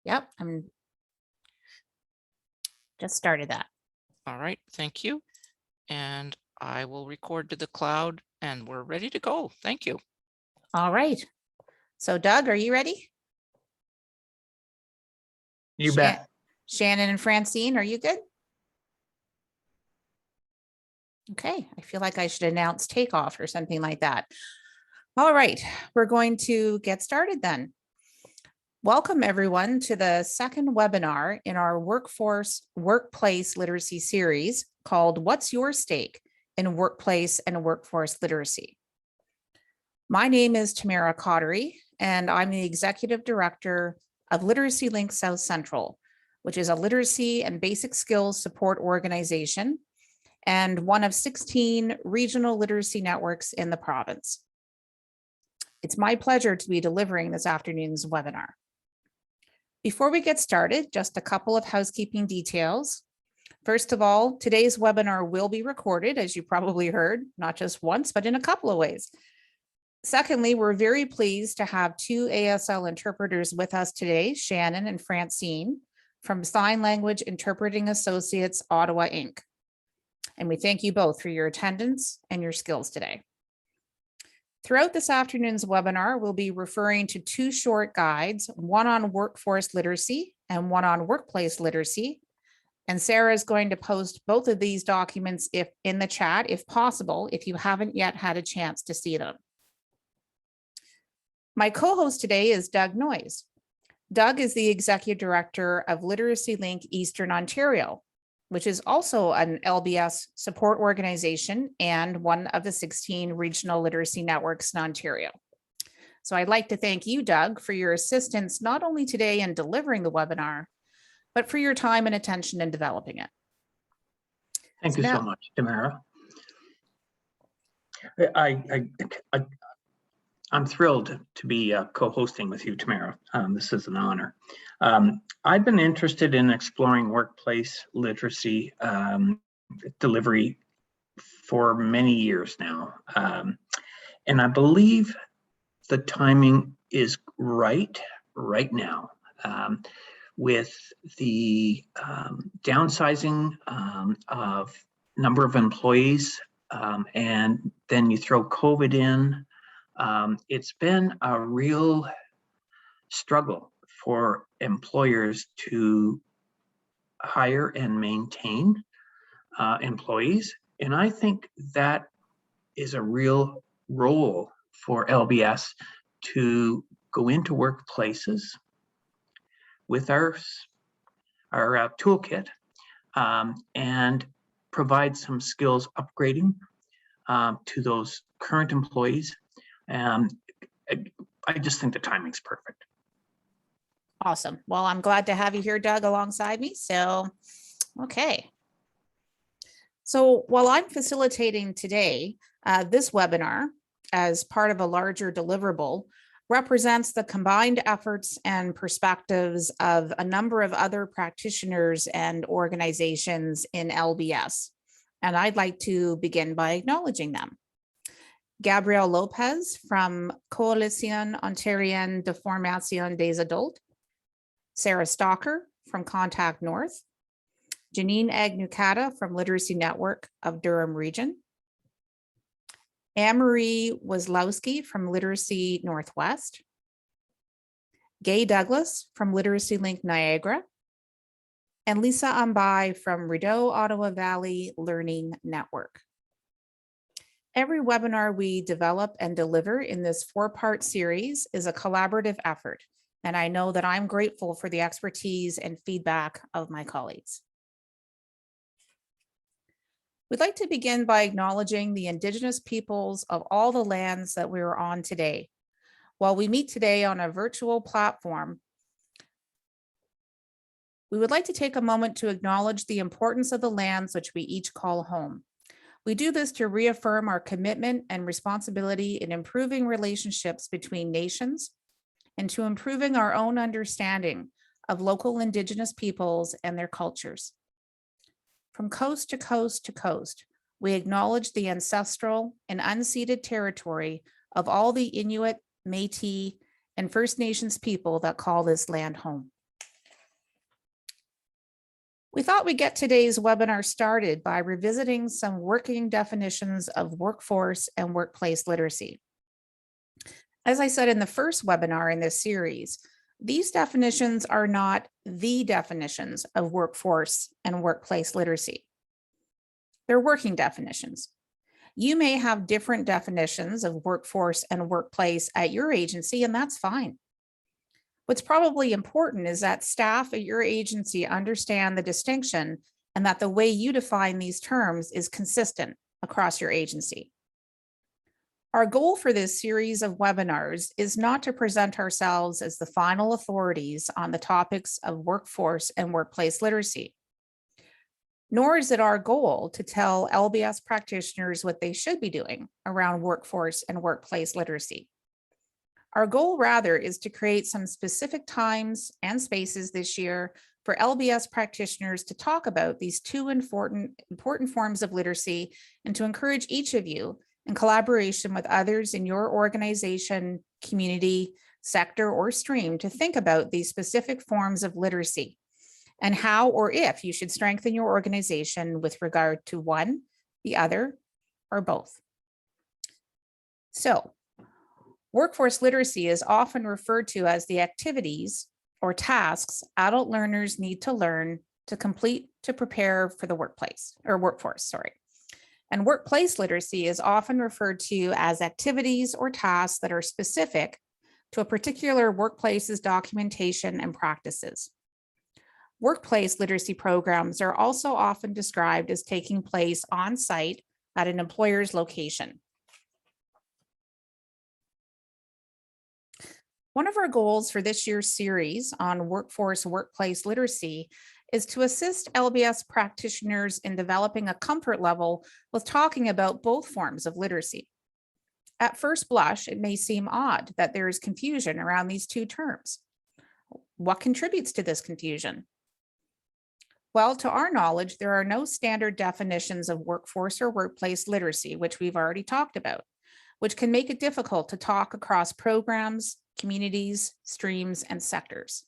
Yep, I'm just started that. All right, thank you. And I will record to the cloud and we're ready to go. Thank you. All right. So Doug, are you ready? You bet. Shannon and Francine, are you good? Okay, I feel like I should announce takeoff or something like that. All right, we're going to get started then. Welcome everyone to the second webinar in our workplace literacy series called What's Your Stake in Workplace and Workforce Literacy? My name is Tamara Cottery, and I'm the Executive Director of Literacy Link South Central, which is a literacy and basic skills support organization and one of 16 regional literacy networks in the province. It's my pleasure to be delivering this afternoon's webinar. Before we get started, just a couple of housekeeping details. First of all, today's webinar will be recorded, as you probably heard, not just once, but in a couple of ways. Secondly, we're very pleased to have two ASL interpreters with us today, Shannon and Francine, from Sign Language Interpreting Associates, Ottawa, Inc. And we thank you both for your attendance and your skills today. Throughout this afternoon's webinar, we'll be referring to two short guides, one on workforce literacy and one on workplace literacy. And Sarah is going to post both of these documents in the chat, if possible, if you haven't yet had a chance to see them. My co-host today is Doug Noyes. Doug is the Executive Director of Literacy Link Eastern Ontario, which is also an LBS support organization and one of the 16 regional literacy networks in Ontario. So I'd like to thank you, Doug, for your assistance, not only today in delivering the webinar, but for your time and attention in developing it. Thank you so much, Tamara. I'm thrilled to be co-hosting with you, Tamara. This is an honor. I've been interested in exploring workplace literacy delivery for many years now. And I believe the timing is right now. With the downsizing of number of employees, and then you throw COVID in, it's been a real struggle for employers to hire and maintain employees. And I think that is a real role for LBS to go into workplaces with our toolkit and provide some skills upgrading to those current employees. I just think the timing's perfect. Awesome. Well, I'm glad to have you here, Doug, alongside me. So, okay. So while I'm facilitating today, this webinar as part of a larger deliverable represents the combined efforts and perspectives of a number of other practitioners and organizations in LBS. And I'd like to begin by acknowledging them. Gabrielle Lopez from Coalition Ontarienne de Formation des Adultes, Sarah Stalker from Contact North, Janine Agnucata from Literacy Network of Durham Region, Anne-Marie Wazlowski from Literacy Northwest, Gay Douglas from Literacy Link Niagara, and Lisa Ambai from Rideau Ottawa Valley Learning Network. Every webinar we develop and deliver in this four-part series is a collaborative effort, and I know that I'm grateful for the expertise and feedback of my colleagues. We'd like to begin by acknowledging the Indigenous peoples of all the lands that we are on today. While we meet today on a virtual platform, we would like to take a moment to acknowledge the importance of the lands which we each call home. We do this to reaffirm our commitment and responsibility in improving relationships between nations and to improving our own understanding of local Indigenous peoples and their cultures. From coast to coast to coast, we acknowledge the ancestral and unceded territory of all the Inuit, Métis, and First Nations people that call this land home. We thought we'd get today's webinar started by revisiting some working definitions of workforce and workplace literacy. As I said in the first webinar in this series, these definitions are not the definitions of workforce and workplace literacy. They're working definitions. You may have different definitions of workforce and workplace at your agency, and that's fine. What's probably important is that staff at your agency understand the distinction and that the way you define these terms is consistent across your agency. Our goal for this series of webinars is not to present ourselves as the final authorities on the topics of workforce and workplace literacy, nor is it our goal to tell LBS practitioners what they should be doing around workforce and workplace literacy. Our goal rather is to create some specific times and spaces this year for LBS practitioners to talk about these two important forms of literacy and to encourage each of you in collaboration with others in your organization, community, sector, or stream to think about these specific forms of literacy and how or if you should strengthen your organization with regard to one, the other, or both. So, workforce literacy is often referred to as the activities or tasks adult learners need to learn to complete to prepare for the workforce. And workplace literacy is often referred to as activities or tasks that are specific to a particular workplace's documentation and practices. Workplace literacy programs are also often described as taking place on site at an employer's location. One of our goals for this year's series on workforce workplace literacy is to assist LBS practitioners in developing a comfort level with talking about both forms of literacy. At first blush, it may seem odd that there is confusion around these two terms. What contributes to this confusion? Well, to our knowledge, there are no standard definitions of workforce or workplace literacy, which we've already talked about, which can make it difficult to talk across programs, communities, streams, and sectors.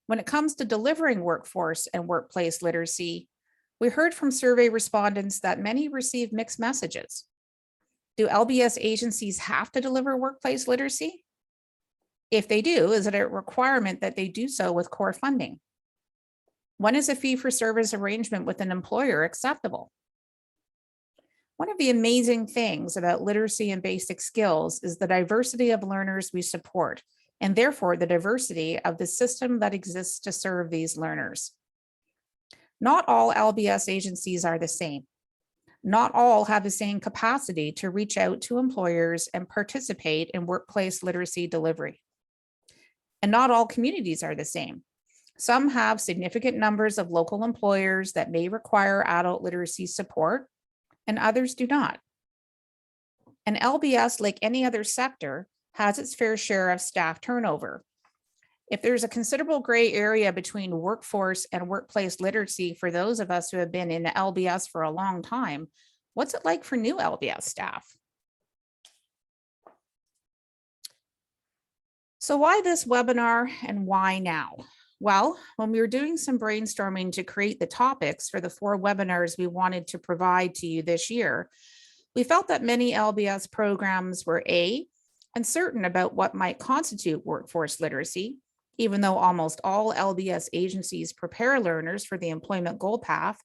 When it comes to delivering workforce and workplace literacy, we heard from survey respondents that many receive mixed messages. Do LBS agencies have to deliver workplace literacy? If they do, is it a requirement that they do so with core funding? When is a fee-for-service arrangement with an employer acceptable? One of the amazing things about literacy and basic skills is the diversity of learners we support, and therefore the diversity of the system that exists to serve these learners. Not all LBS agencies are the same. Not all have the same capacity to reach out to employers and participate in workplace literacy delivery. And not all communities are the same. Some have significant numbers of local employers that may require adult literacy support, and others do not. And LBS, like any other sector, has its fair share of staff turnover. If there's a considerable gray area between workforce and workplace literacy for those of us who have been in LBS for a long time, what's it like for new LBS staff? So why this webinar and why now? Well, when we were doing some brainstorming to create the topics for the 4 webinars we wanted to provide to you this year, we felt that many LBS programs were uncertain about what might constitute workforce literacy, even though almost all LBS agencies prepare learners for the employment goal path,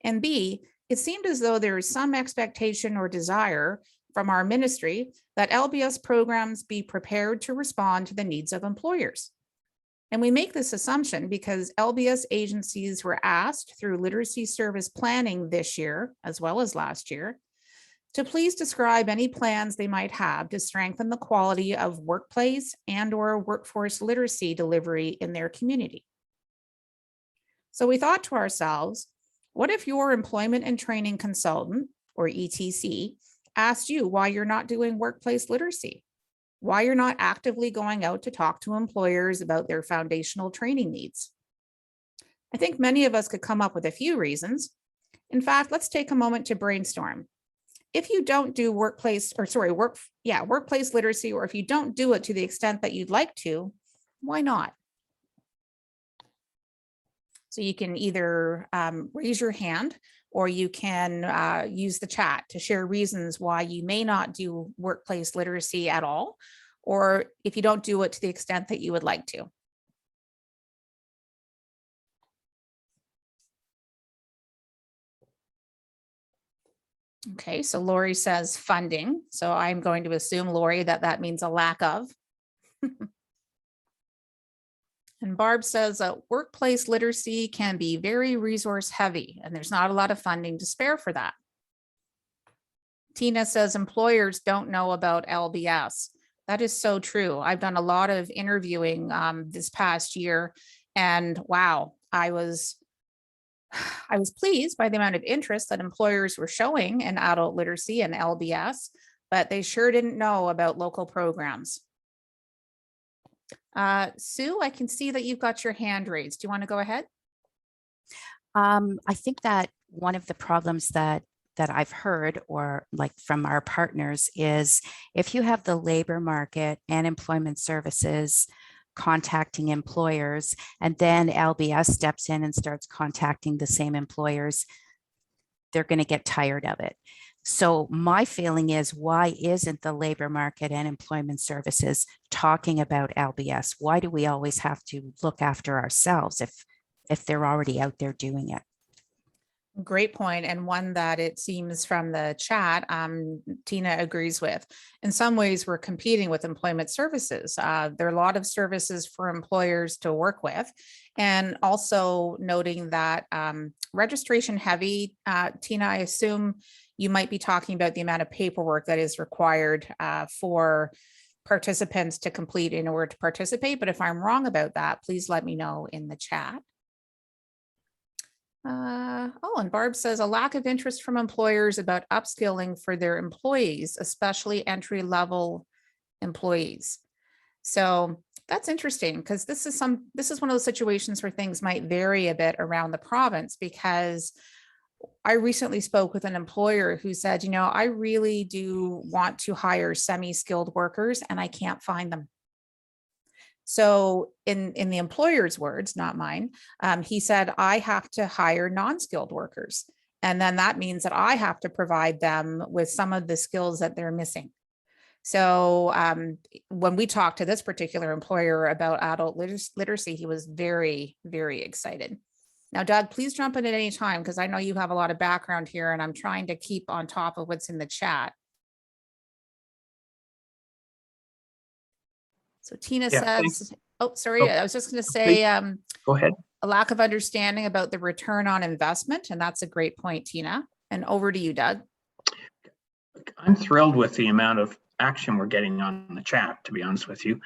and B, it seemed as though there is some expectation or desire from our ministry that LBS programs be prepared to respond to the needs of employers. And we make this assumption because LBS agencies were asked through literacy service planning this year, as well as last year, to please describe any plans they might have to strengthen the quality of workplace and/or workforce literacy delivery in their community. So we thought to ourselves, what if your employment and training consultant, or ETC, asked you why you're not doing workplace literacy? Why you're not actively going out to talk to employers about their foundational training needs? I think many of us could come up with a few reasons. In fact, let's take a moment to brainstorm. If you don't do workplace literacy, or if you don't do it to the extent that you'd like to, why not? So you can either raise your hand, or you can use the chat to share reasons why you may not do workplace literacy at all, or if you don't do it to the extent that you would like to. Okay, so Lori says funding. So I'm going to assume, Lori, that that means a lack of. And Barb says that workplace literacy can be very resource heavy, and there's not a lot of funding to spare for that. Tina says employers don't know about LBS. That is so true. I've done a lot of interviewing this past year, and wow, I was pleased by the amount of interest that employers were showing in adult literacy and LBS, but they sure didn't know about local programs. Sue, I can see that you've got your hand raised. Do you want to go ahead? I think that one of the problems that I've heard, or like from our partners, is if you have the labor market and employment services contacting employers, and then LBS steps in and starts contacting the same employers, they're going to get tired of it. So my feeling is, why isn't the labor market and employment services talking about LBS? Why do we always have to look after ourselves if they're already out there doing it? Great point, and one that it seems from the chat, Tina agrees with. In some ways, we're competing with employment services. There are a lot of services for employers to work with, and also noting that registration heavy. Tina, I assume you might be talking about the amount of paperwork that is required for participants to complete in order to participate. But if I'm wrong about that, please let me know in the chat. And Barb says a lack of interest from employers about upskilling for their employees, especially entry-level employees. So that's interesting, because this is one of those situations where things might vary a bit around the province, because I recently spoke with an employer who said, you know, I really do want to hire semi-skilled workers and I can't find them. So in the employer's words, not mine, he said, I have to hire non-skilled workers. And then that means that I have to provide them with some of the skills that they're missing. So when we talked to this particular employer about adult literacy, he was very, very excited. Now, Doug, please jump in at any time, because I know you have a lot of background here and I'm trying to keep on top of what's in the chat. So Tina says, oh, sorry, I was just going to say, Go ahead. a lack of understanding about the return on investment. And that's a great point, Tina. And over to you, Doug. I'm thrilled with the amount of action we're getting on the chat, to be honest with you.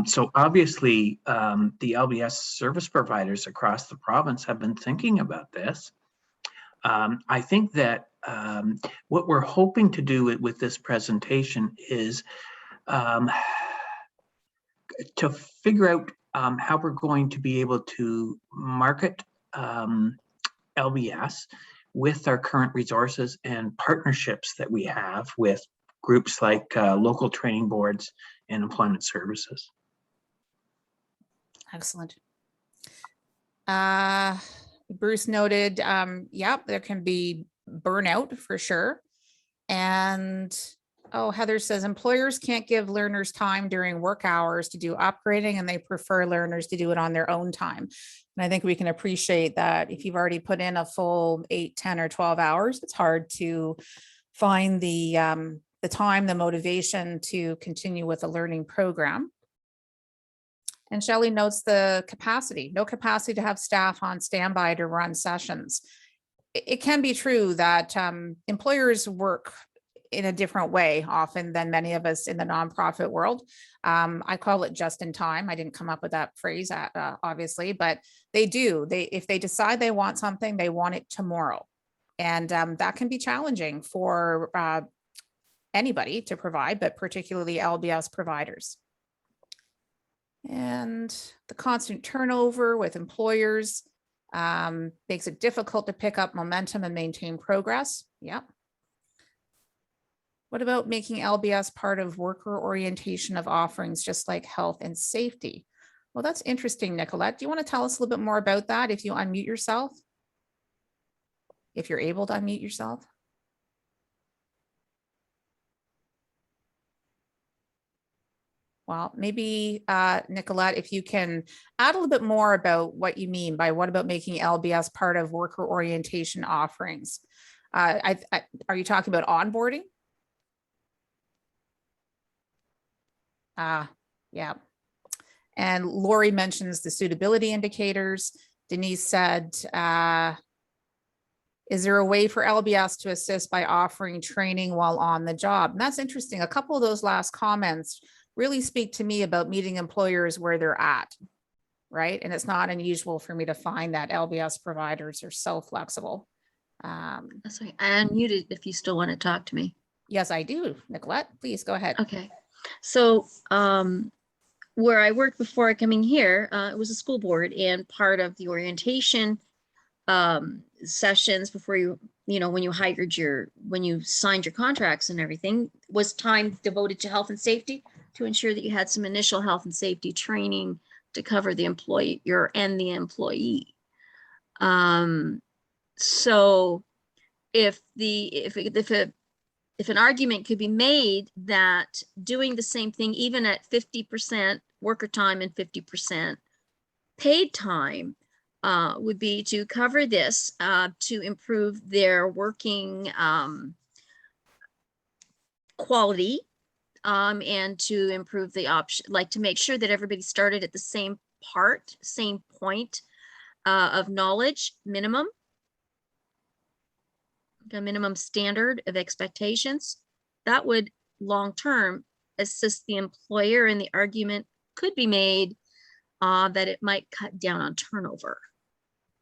So obviously, the LBS service providers across the province have been thinking about this. I think that what we're hoping to do with this presentation is to figure out how we're going to be able to market LBS with our current resources and partnerships that we have with groups like local training boards and employment services. Excellent. Bruce noted, yep, there can be burnout for sure. And oh, Heather says employers can't give learners time during work hours to do upgrading, and they prefer learners to do it on their own time. And I think we can appreciate that if you've already put in a full 8, 10, or 12 hours, it's hard to find the time, the motivation to continue with a learning program. And Shelley notes the capacity, no capacity to have staff on standby to run sessions. It can be true that employers work in a different way often than many of us in the nonprofit world. I call it just in time. I didn't come up with that phrase, obviously, but they do. If they decide they want something, they want it tomorrow. And that can be challenging for anybody to provide, but particularly LBS providers. And the constant turnover with employers makes it difficult to pick up momentum and maintain progress. Yep. What about making LBS part of worker orientation of offerings, just like health and safety? Well, that's interesting, Nicolette. Do you want to tell us a little bit more about that if you unmute yourself? If you're able to unmute yourself? Well, maybe Nicolette, if you can add a little bit more about what you mean by what about making LBS part of worker orientation offerings? Are you talking about onboarding? Yeah. And Lori mentions the suitability indicators. Denise said, is there a way for LBS to assist by offering training while on the job? And that's interesting. A couple of those last comments really speak to me about meeting employers where they're at, right? And it's not unusual for me to find that LBS providers are so flexible. Sorry, I unmuted if you still want to talk to me. Yes, I do. Nicolette, please go ahead. Okay. So where I worked before coming here, it was a school board, and part of the orientation sessions before when you signed your contracts and everything was time devoted to health and safety, to ensure that you had some initial health and safety training to cover the employer and the employee. So if an argument could be made that doing the same thing, even at 50% worker time and 50% paid time, would be to cover this, to improve their working quality, and to improve the option, like to make sure that everybody started at the same point of knowledge minimum, a minimum standard of expectations. That would long-term assist the employer, and the argument could be made that it might cut down on turnover.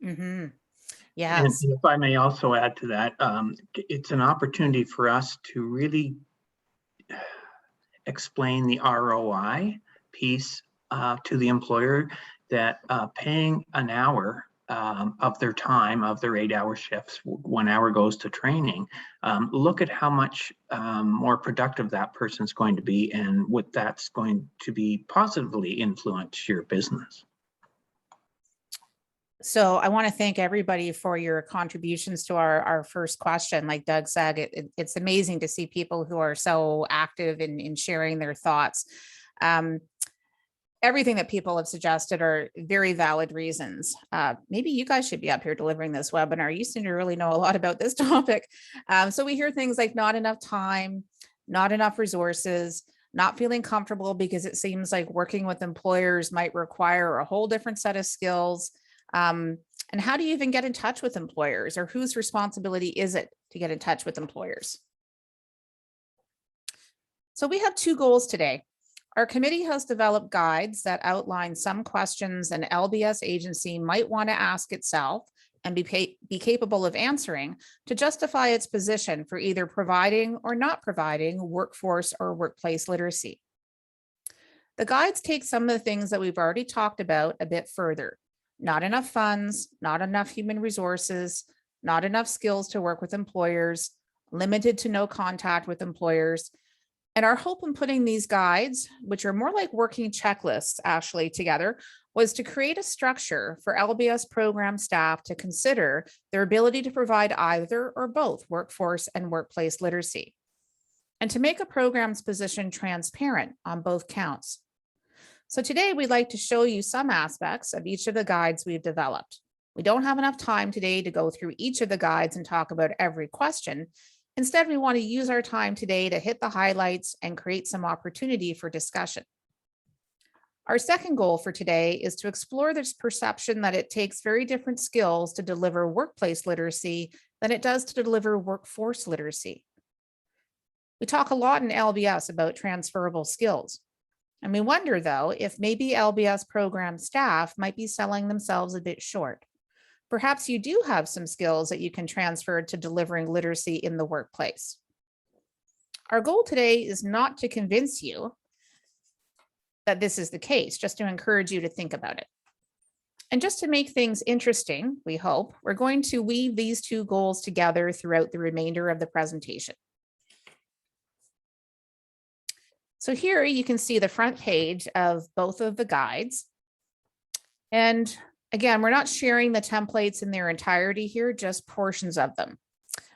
Mm-hmm. And Yes. if I may also add to that, it's an opportunity for us to really explain the ROI piece to the employer, that paying an hour of their time, of their 8-hour shifts, 1 hour goes to training. Look at how much more productive that person's going to be, and what that's going to be positively influence your business. So I want to thank everybody for your contributions to our first question. Like Doug said, it's amazing to see people who are so active in sharing their thoughts. Everything that people have suggested are very valid reasons. Maybe you guys should be up here delivering this webinar. You seem to really know a lot about this topic. So we hear things like not enough time, not enough resources, not feeling comfortable because it seems like working with employers might require a whole different set of skills. And how do you even get in touch with employers, or whose responsibility is it to get in touch with employers? So we have 2 goals today. Our committee has developed guides that outline some questions an LBS agency might want to ask itself and be capable of answering to justify its position for either providing or not providing workforce or workplace literacy. The guides take some of the things that we've already talked about a bit further. Not enough funds, not enough human resources, not enough skills to work with employers, limited to no contact with employers. And our hope in putting these guides, which are more like working checklists actually together, was to create a structure for LBS program staff to consider their ability to provide either or both workforce and workplace literacy, and to make a program's position transparent on both counts. So today we'd like to show you some aspects of each of the guides we've developed. We don't have enough time today to go through each of the guides and talk about every question. Instead, we want to use our time today to hit the highlights and create some opportunity for discussion. Our second goal for today is to explore this perception that it takes very different skills to deliver workplace literacy than it does to deliver workforce literacy. We talk a lot in LBS about transferable skills. And we wonder, though, if maybe LBS program staff might be selling themselves a bit short. Perhaps you do have some skills that you can transfer to delivering literacy in the workplace. Our goal today is not to convince you that this is the case, just to encourage you to think about it. And just to make things interesting, we hope, we're going to weave these 2 goals together throughout the remainder of the presentation. So here you can see the front page of both of the guides. And again, we're not sharing the templates in their entirety here, just portions of them.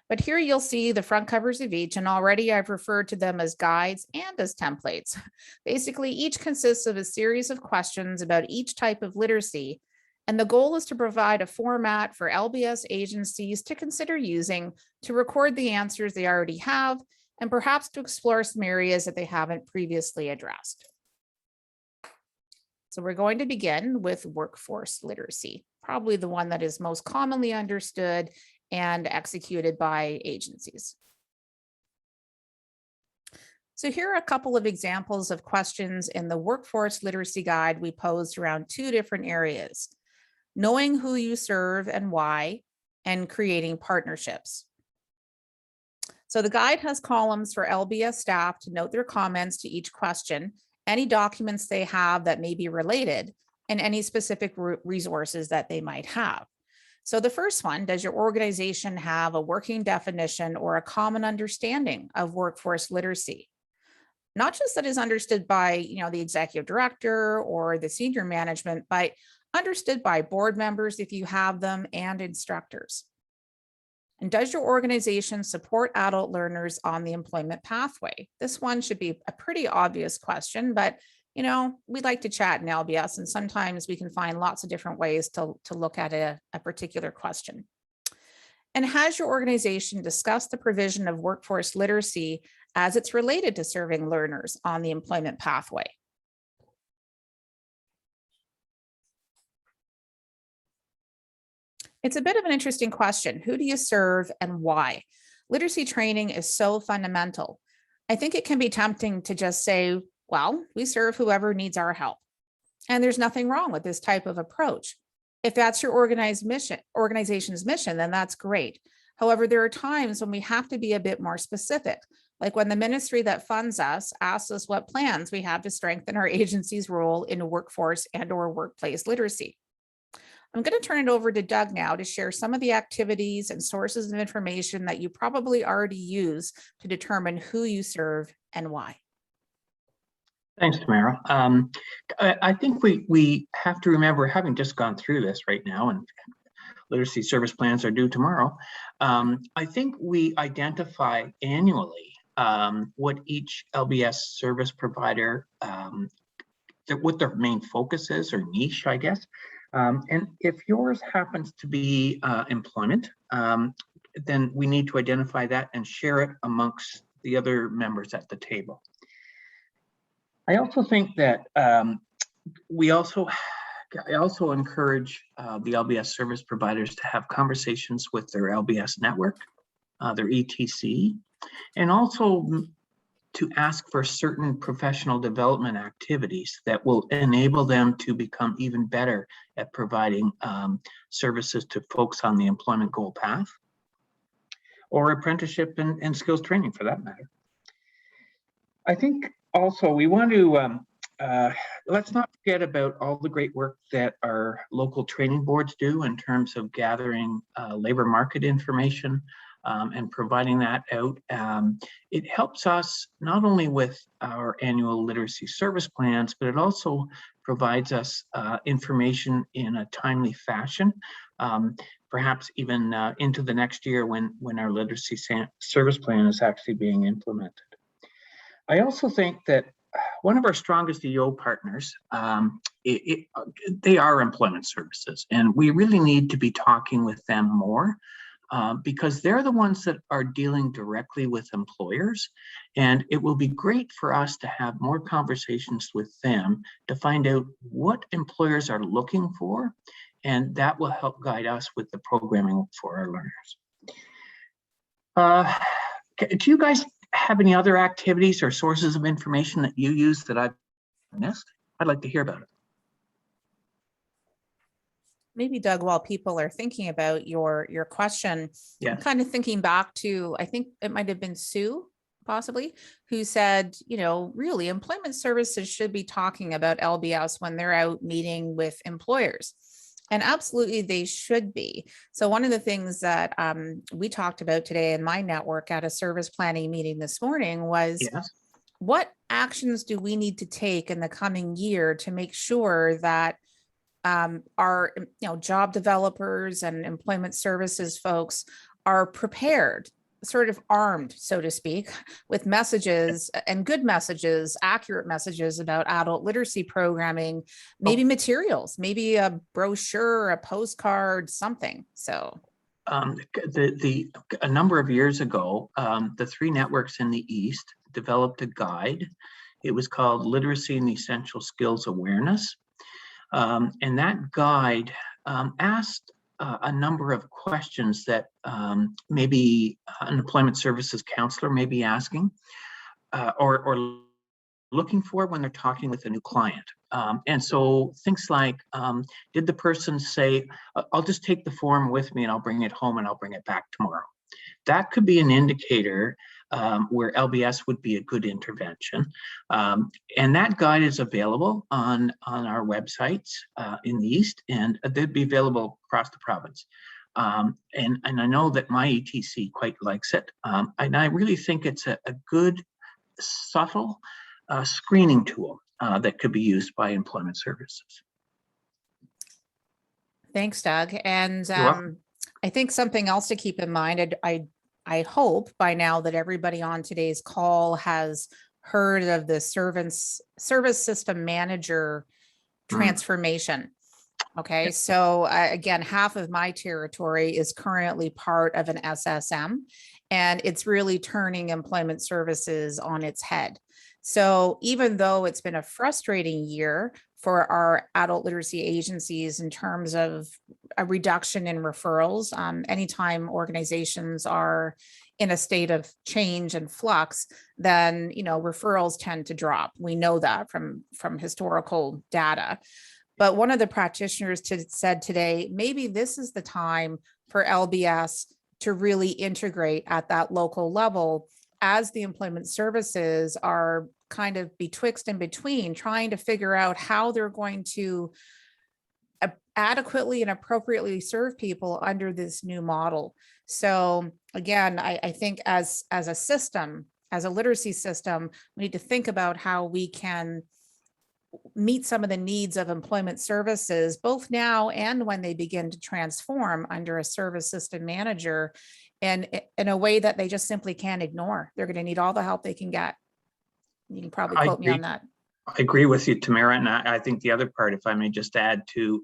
But here you'll see the front covers of each, and already I've referred to them as guides and as templates. Basically, each consists of a series of questions about each type of literacy, and the goal is to provide a format for LBS agencies to consider using to record the answers they already have, and perhaps to explore some areas that they haven't previously addressed. So we're going to begin with workforce literacy, probably the one that is most commonly understood and executed by agencies. So here are a couple of examples of questions in the workforce literacy guide we posed around 2 different areas: knowing who you serve and why, and creating partnerships. So the guide has columns for LBS staff to note their comments to each question, any documents they have that may be related, and any specific resources that they might have. So the first one, does your organization have a working definition or a common understanding of workforce literacy? Not just that is understood by, the executive director or the senior management, but understood by board members if you have them, and instructors. And does your organization support adult learners on the employment pathway? This one should be a pretty obvious question, but we like to chat in LBS, and sometimes we can find lots of different ways to look at a particular question. And has your organization discussed the provision of workforce literacy as it's related to serving learners on the employment pathway? It's a bit of an interesting question. Who do you serve and why? Literacy training is so fundamental. I think it can be tempting to just say, well, we serve whoever needs our help. And there's nothing wrong with this type of approach. If that's your organization's mission, then that's great. However, there are times when we have to be a bit more specific, like when the ministry that funds us asks us what plans we have to strengthen our agency's role in workforce and/or workplace literacy. I'm going to turn it over to Doug now to share some of the activities and sources of information that you probably already use to determine who you serve and why. Thanks, Tamara. I think we have to remember, having just gone through this right now, and literacy service plans are due tomorrow. I think we identify annually what each LBS service provider, what their main focus is, or niche, I guess. And if yours happens to be employment, then we need to identify that and share it amongst the other members at the table. I also think that I also encourage the LBS service providers to have conversations with their LBS network, their ETC, and also to ask for certain professional development activities that will enable them to become even better at providing services to folks on the employment goal path, or apprenticeship and skills training for that matter. I think also we want to, let's not forget about all the great work that our local training boards do in terms of gathering labor market information and providing that out. It helps us not only with our annual literacy service plans, but it also provides us information in a timely fashion, perhaps even into the next year when our literacy service plan is actually being implemented. I also think that one of our strongest EO partners, they are employment services, and we really need to be talking with them more because they're the ones that are dealing directly with employers. And it will be great for us to have more conversations with them to find out what employers are looking for, and that will help guide us with the programming for our learners. Do you guys have any other activities or sources of information that you use that I've missed? I'd like to hear about it. Maybe, Doug, while people are thinking about your question, I'm kind of thinking back to, I think it might have been Sue, possibly, who said, really employment services should be talking about LBS when they're out meeting with employers. And absolutely, they should be. So one of the things that we talked about today in my network at a service planning meeting this morning was, what actions do we need to take in the coming year to make sure that our job developers and employment services folks are prepared, sort of armed, so to speak, with messages and good messages, accurate messages about adult literacy programming, maybe materials, maybe a brochure, a postcard, something. So a number of years ago, the 3 networks in the East developed a guide. It was called Literacy and Essential Skills Awareness. And that guide asked a number of questions that maybe an employment services counselor may be asking or looking for when they're talking with a new client. And so things like, did the person say, I'll just take the form with me and I'll bring it home and I'll bring it back tomorrow? That could be an indicator where LBS would be a good intervention. And that guide is available on our websites in the East, and they'd be available across the province. And I know that my ETC quite likes it. And I really think it's a good, subtle screening tool that could be used by employment services. thanks, Doug. And You're welcome. I think something else to keep in mind, I hope by now that everybody on today's call has heard of the service system manager transformation. Okay, so again, half of my territory is currently part of an SSM, and it's really turning employment services on its head. So even though it's been a frustrating year for our adult literacy agencies in terms of a reduction in referrals, anytime organizations are in a state of change and flux, then referrals tend to drop. We know that from historical data. But one of the practitioners said today, maybe this is the time for LBS to really integrate at that local level as the employment services are kind of betwixt and between, trying to figure out how they're going to adequately and appropriately serve people under this new model. So again, I think as a system, as a literacy system, we need to think about how we can meet some of the needs of employment services, both now and when they begin to transform under a service system manager, and in a way that they just simply can't ignore. They're going to need all the help they can get. You can probably quote me on that. I agree with you, Tamara. And I think the other part, if I may just add to,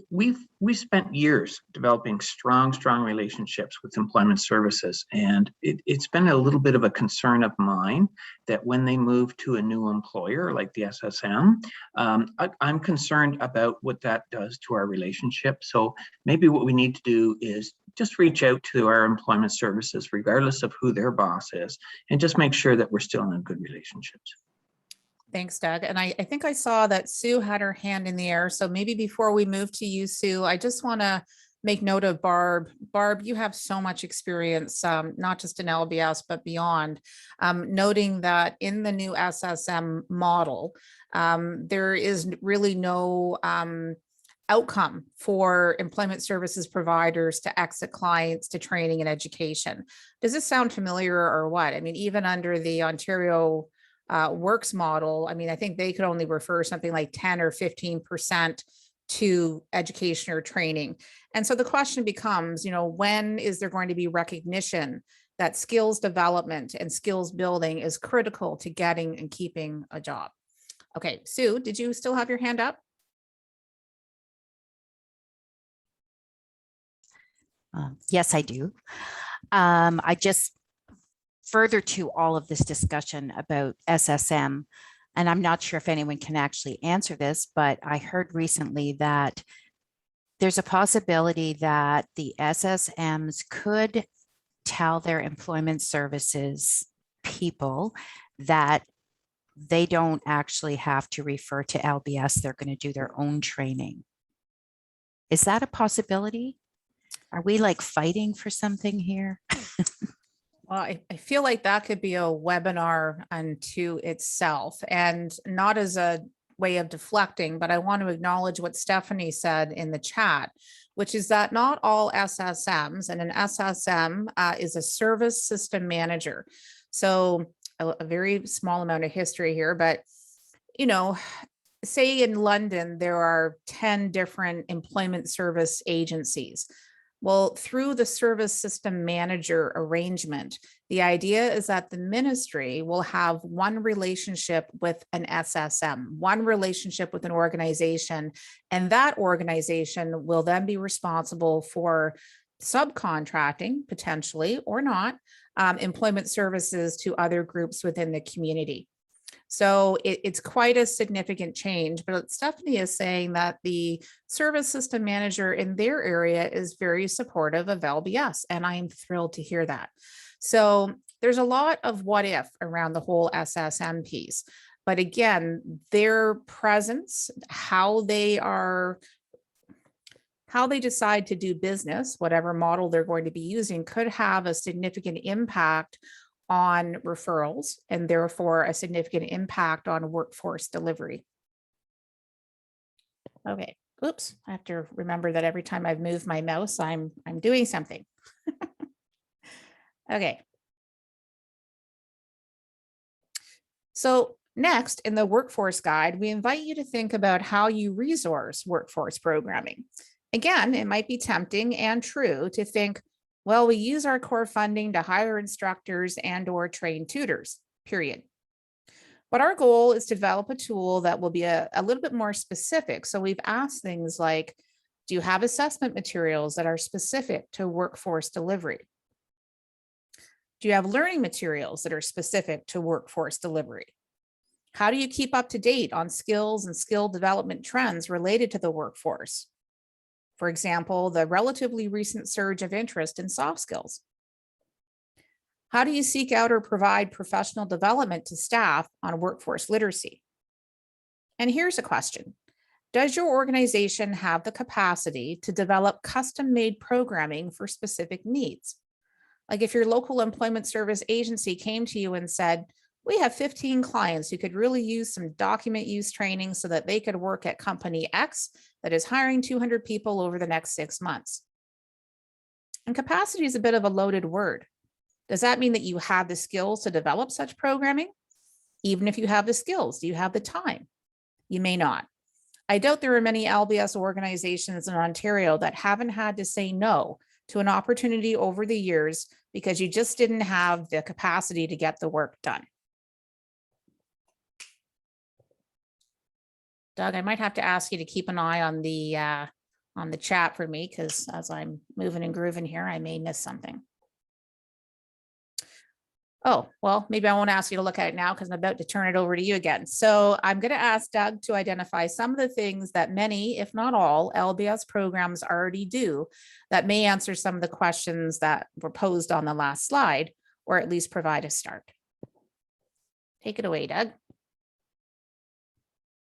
we spent years developing strong relationships with employment services, and it's been a little bit of a concern of mine that when they move to a new employer like the SSM, I'm concerned about what that does to our relationship. So maybe what we need to do is just reach out to our employment services, regardless of who their boss is, and just make sure that we're still in good relationships. Thanks, Doug. And I think I saw that Sue had her hand in the air. So maybe before we move to you, Sue, I just want to make note of Barb. Barb, you have so much experience, not just in LBS, but beyond, noting that in the new SSM model, there is really no outcome for employment services providers to exit clients to training and education. Does this sound familiar or what? I mean, even under the Ontario works model, I mean, I think they could only refer something like 10 or 15% to education or training. And so the question becomes, when is there going to be recognition that skills development and skills building is critical to getting and keeping a job? Okay, Sue, did you still have your hand up? Yes, I do. I just further to all of this discussion about SSM, and I'm not sure if anyone can actually answer this, but I heard recently that there's a possibility that the SSMs could tell their employment services people that they don't actually have to refer to LBS. They're going to do their own training. Is that a possibility? Are we like fighting for something here? Well, I feel like that could be a webinar unto itself, and not as a way of deflecting, but I want to acknowledge what Stephanie said in the chat, which is that not all SSMs, and an SSM is a service system manager. So a very small amount of history here, but say in London, there are 10 different employment service agencies. Well, through the service system manager arrangement, the idea is that the ministry will have one relationship with an SSM, one relationship with an organization, and that organization will then be responsible for subcontracting, potentially or not, employment services to other groups within the community. So it's quite a significant change, but Stephanie is saying that the service system manager in their area is very supportive of LBS, and I'm thrilled to hear that. So there's a lot of what if around the whole SSM piece, but again, their presence, how they decide to do business, whatever model they're going to be using, could have a significant impact on referrals and therefore a significant impact on workforce delivery. Okay, oops, I have to remember that every time I've moved my mouse, I'm doing something. Okay. So next, in the workforce guide, we invite you to think about how you resource workforce programming. Again, it might be tempting and true to think, well, we use our core funding to hire instructors and or train tutors, period. But our goal is to develop a tool that will be a little bit more specific. So we've asked things like, do you have assessment materials that are specific to workforce delivery? Do you have learning materials that are specific to workforce delivery? How do you keep up to date on skills and skill development trends related to the workforce? For example, the relatively recent surge of interest in soft skills. How do you seek out or provide professional development to staff on workforce literacy? And here's a question. Does your organization have the capacity to develop custom-made programming for specific needs? Like if your local employment service agency came to you and said, we have 15 clients who could really use some document use training so that they could work at company X that is hiring 200 people over the next 6 months. And capacity is a bit of a loaded word. Does that mean that you have the skills to develop such programming? Even if you have the skills, do you have the time? You may not. I doubt there are many LBS organizations in Ontario that haven't had to say no to an opportunity over the years because you just didn't have the capacity to get the work done. Doug, I might have to ask you to keep an eye on the chat for me, because as I'm moving and grooving here, I may miss something. Oh, well, maybe I won't ask you to look at it now because I'm about to turn it over to you again. So I'm going to ask Doug to identify some of the things that many, if not all, LBS programs already do that may answer some of the questions that were posed on the last slide, or at least provide a start. Take it away, Doug.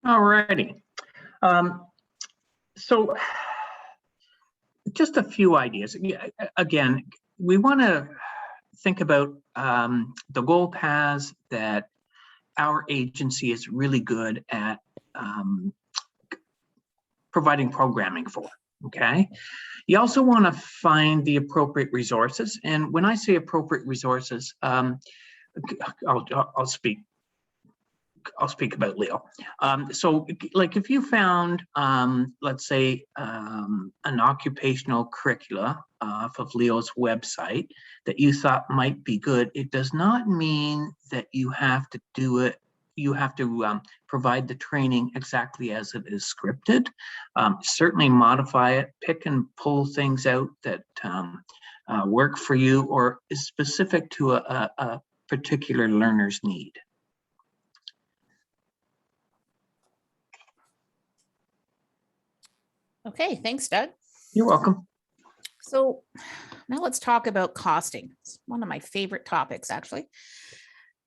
All righty. So just a few ideas. Again, we want to think about the goal paths that our agency is really good at providing programming for, okay? You also want to find the appropriate resources. And when I say appropriate resources, I'll speak about Leo. So like if you found, let's say, an occupational curricula off of Leo's website that you thought might be good, it does not mean that you have to do it. You have to provide the training exactly as it is scripted. Certainly modify it, pick and pull things out that work for you or is specific to a particular learner's need. Okay, thanks, Doug. You're welcome. So now let's talk about costing. It's one of my favorite topics, actually.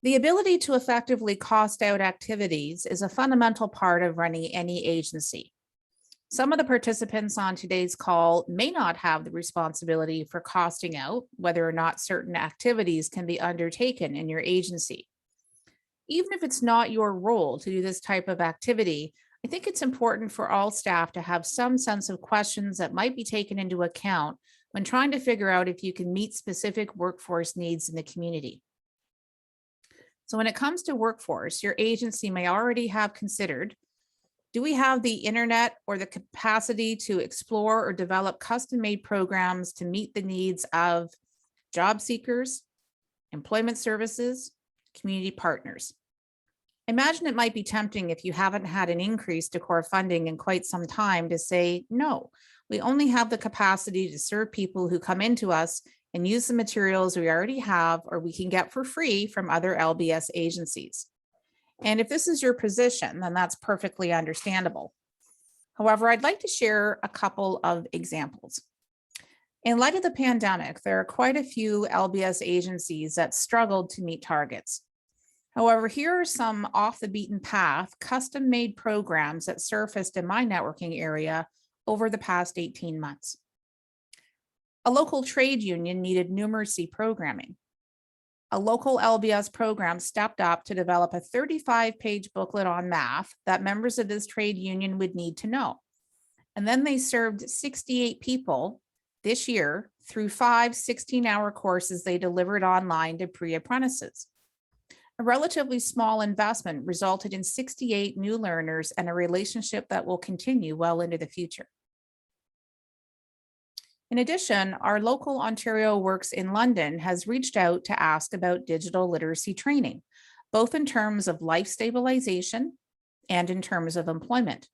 The ability to effectively cost out activities is a fundamental part of running any agency. Some of the participants on today's call may not have the responsibility for costing out whether or not certain activities can be undertaken in your agency. Even if it's not your role to do this type of activity, I think it's important for all staff to have some sense of questions that might be taken into account when trying to figure out if you can meet specific workforce needs in the community. So when it comes to workforce, your agency may already have considered Do we have the internet or the capacity to explore or develop custom-made programs to meet the needs of job seekers, employment services, community partners? Imagine it might be tempting if you haven't had an increase to core funding in quite some time to say, no, we only have the capacity to serve people who come into us and use the materials we already have or we can get for free from other LBS agencies. And if this is your position, then that's perfectly understandable. However, I'd like to share a couple of examples. In light of the pandemic, there are quite a few LBS agencies that struggled to meet targets. However, here are some off the beaten path, custom-made programs that surfaced in my networking area over the past 18 months. A local trade union needed numeracy programming. A local LBS program stepped up to develop a 35-page booklet on math that members of this trade union would need to know. And then they served 68 people this year through 5 16-hour courses they delivered online to pre-apprentices. A relatively small investment resulted in 68 new learners and a relationship that will continue well into the future. In addition, our local Ontario Works in London has reached out to ask about digital literacy training, both in terms of life stabilization and in terms of employment.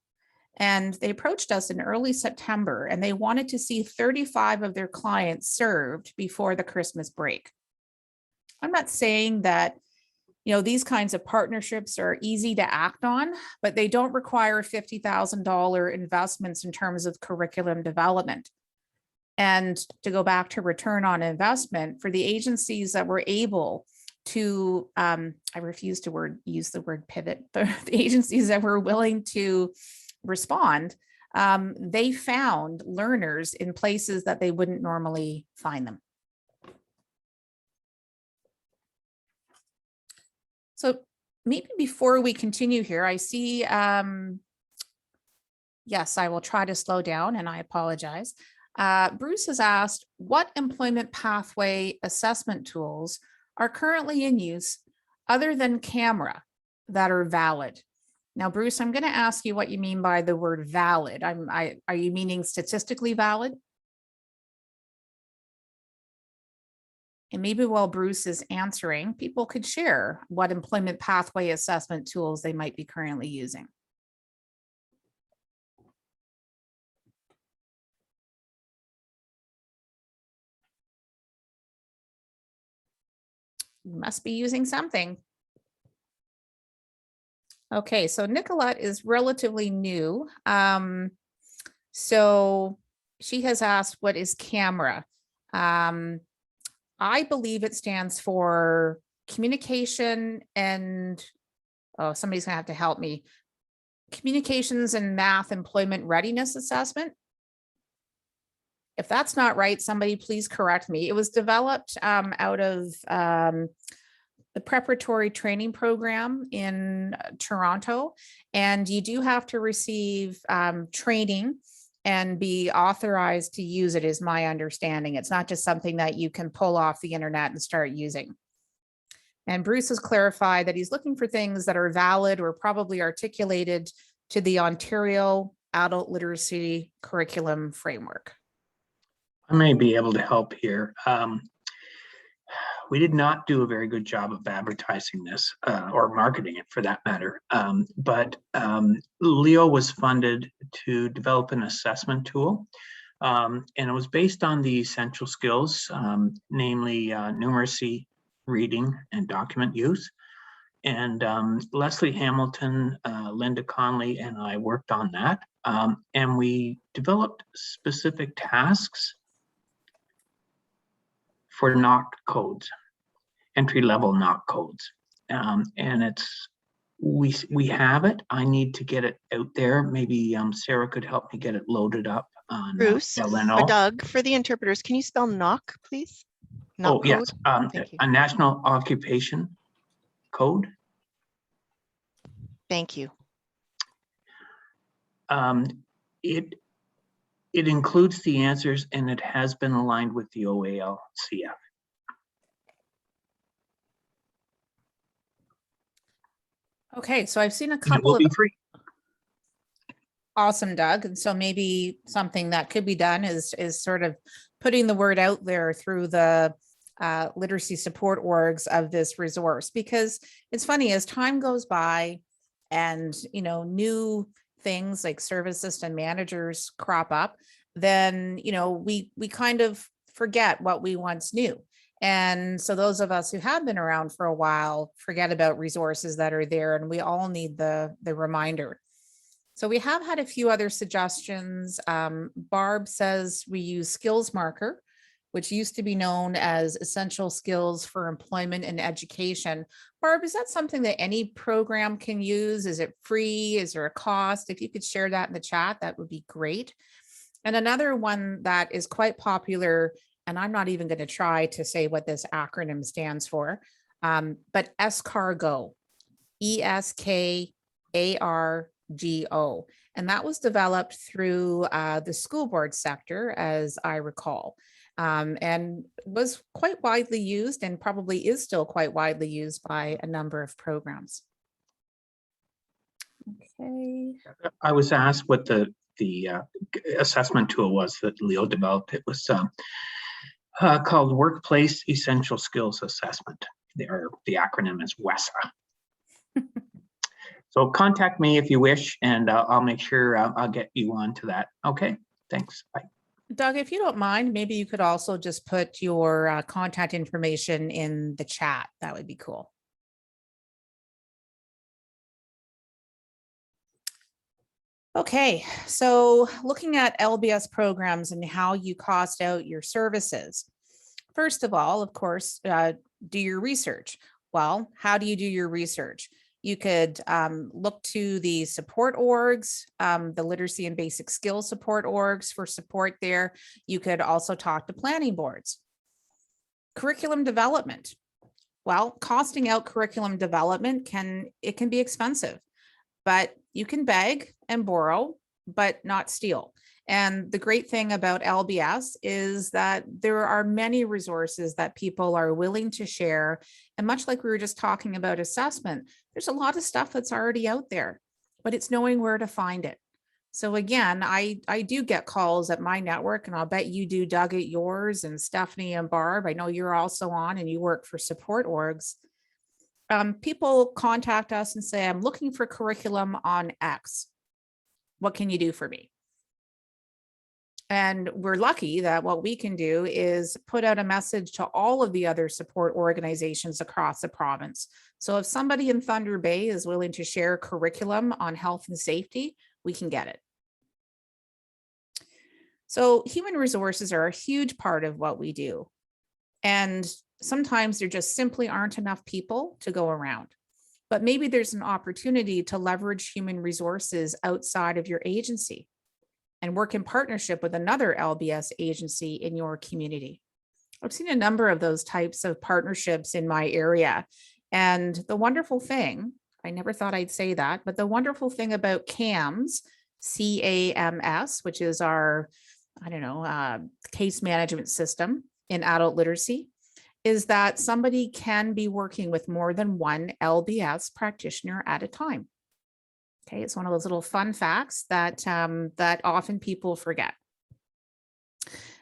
And they approached us in early September and they wanted to see 35 of their clients served before the Christmas break. I'm not saying that these kinds of partnerships are easy to act on, but they don't require $50,000 investments in terms of curriculum development. And to go back to return on investment for the agencies that were able to, I refuse to use the word pivot, the agencies that were willing to respond, they found learners in places that they wouldn't normally find them. So maybe before we continue here, I see, yes, I will try to slow down and I apologize. Bruce has asked, what employment pathway assessment tools are currently in use other than camera that are valid? Now, Bruce, I'm going to ask you what you mean by the word valid. Are you meaning statistically valid? And maybe while Bruce is answering, people could share what employment pathway assessment tools they might be currently using. You must be using something. Okay, so Nicolette is relatively new. So she has asked, what is CAMRA? I believe it stands for communication and, oh, somebody's gonna have to help me. Communications and Math Employment Readiness Assessment. If that's not right, somebody please correct me. It was developed out of the preparatory training program in Toronto, and you do have to receive training and be authorized to use it, is my understanding. It's not just something that you can pull off the internet and start using. And Bruce has clarified that he's looking for things that are valid or probably articulated to the Ontario Adult Literacy Curriculum Framework. I may be able to help here. We did not do a very good job of advertising this or marketing it for that matter. But Leo was funded to develop an assessment tool. And it was based on the essential skills, namely numeracy, reading, and document use. And Leslie Hamilton, Linda Conley, and I worked on that. And we developed specific tasks for NOC codes, entry-level NOC codes. And it's, we have it. I need to get it out there. Maybe Sarah could help me get it loaded up on Bruce LNO. or Doug, for the interpreters, can you spell NOC, please? Oh, NOC yes, code? Thank you. a National Occupation Code. Thank you. It includes the answers and it has been aligned with the OALCF. Okay, so I've seen a And it couple will of, be free. Awesome, Doug. And so maybe something that could be done is sort of putting the word out there through the literacy support orgs of this resource, because it's funny, as time goes by and, you know, new things like service assistant managers crop up, then, you know, we kind of forget what we once knew. And so those of us who have been around for a while forget about resources that are there, and we all need the reminder. So we have had a few other suggestions. Barb says we use Skills Marker, which used to be known as Essential Skills for Employment and Education. Barb, is that something that any program can use? Is it free? Is there a cost? If you could share that in the chat, that would be great. And another one that is quite popular, and I'm not even going to try to say what this acronym stands for, but ESCARGO, ESKARGO. And that was developed through the school board sector, as I recall, and was quite widely used and probably is still quite widely used by a number of programs. Okay. I was asked what the assessment tool was that Leo developed. It was called Workplace Essential Skills Assessment. The acronym is WESA. So contact me if you wish, and I'll make sure I'll get you on to that. Okay, thanks. Bye. Doug, if you don't mind, maybe you could also just put your contact information in the chat. That would be cool. Okay, so looking at LBS programs and how you cost out your services. First of all, of course, do your research. Well, how do you do your research? You could look to the support orgs, the literacy and basic skills support orgs for support there. You could also talk to planning boards. Curriculum development. Well, costing out curriculum development can be expensive, but you can beg and borrow, but not steal. And the great thing about LBS is that there are many resources that people are willing to share. And much like we were just talking about assessment, there's a lot of stuff that's already out there, but it's knowing where to find it. So again, I do get calls at my network, and I'll bet you do, Doug, at yours, and Stephanie and Barb. I know you're also on and you work for support orgs. People contact us and say, I'm looking for curriculum on X. What can you do for me? And we're lucky that what we can do is put out a message to all of the other support organizations across the province. So if somebody in Thunder Bay is willing to share curriculum on health and safety, we can get it. So human resources are a huge part of what we do. And sometimes there just simply aren't enough people to go around. But maybe there's an opportunity to leverage human resources outside of your agency and work in partnership with another LBS agency in your community. I've seen a number of those types of partnerships in my area. And the wonderful thing, I never thought I'd say that, but the wonderful thing about CAMS, C-A-M-S, which is our, case management system in adult literacy, is that somebody can be working with more than one LBS practitioner at a time. Okay, it's one of those little fun facts that that often people forget.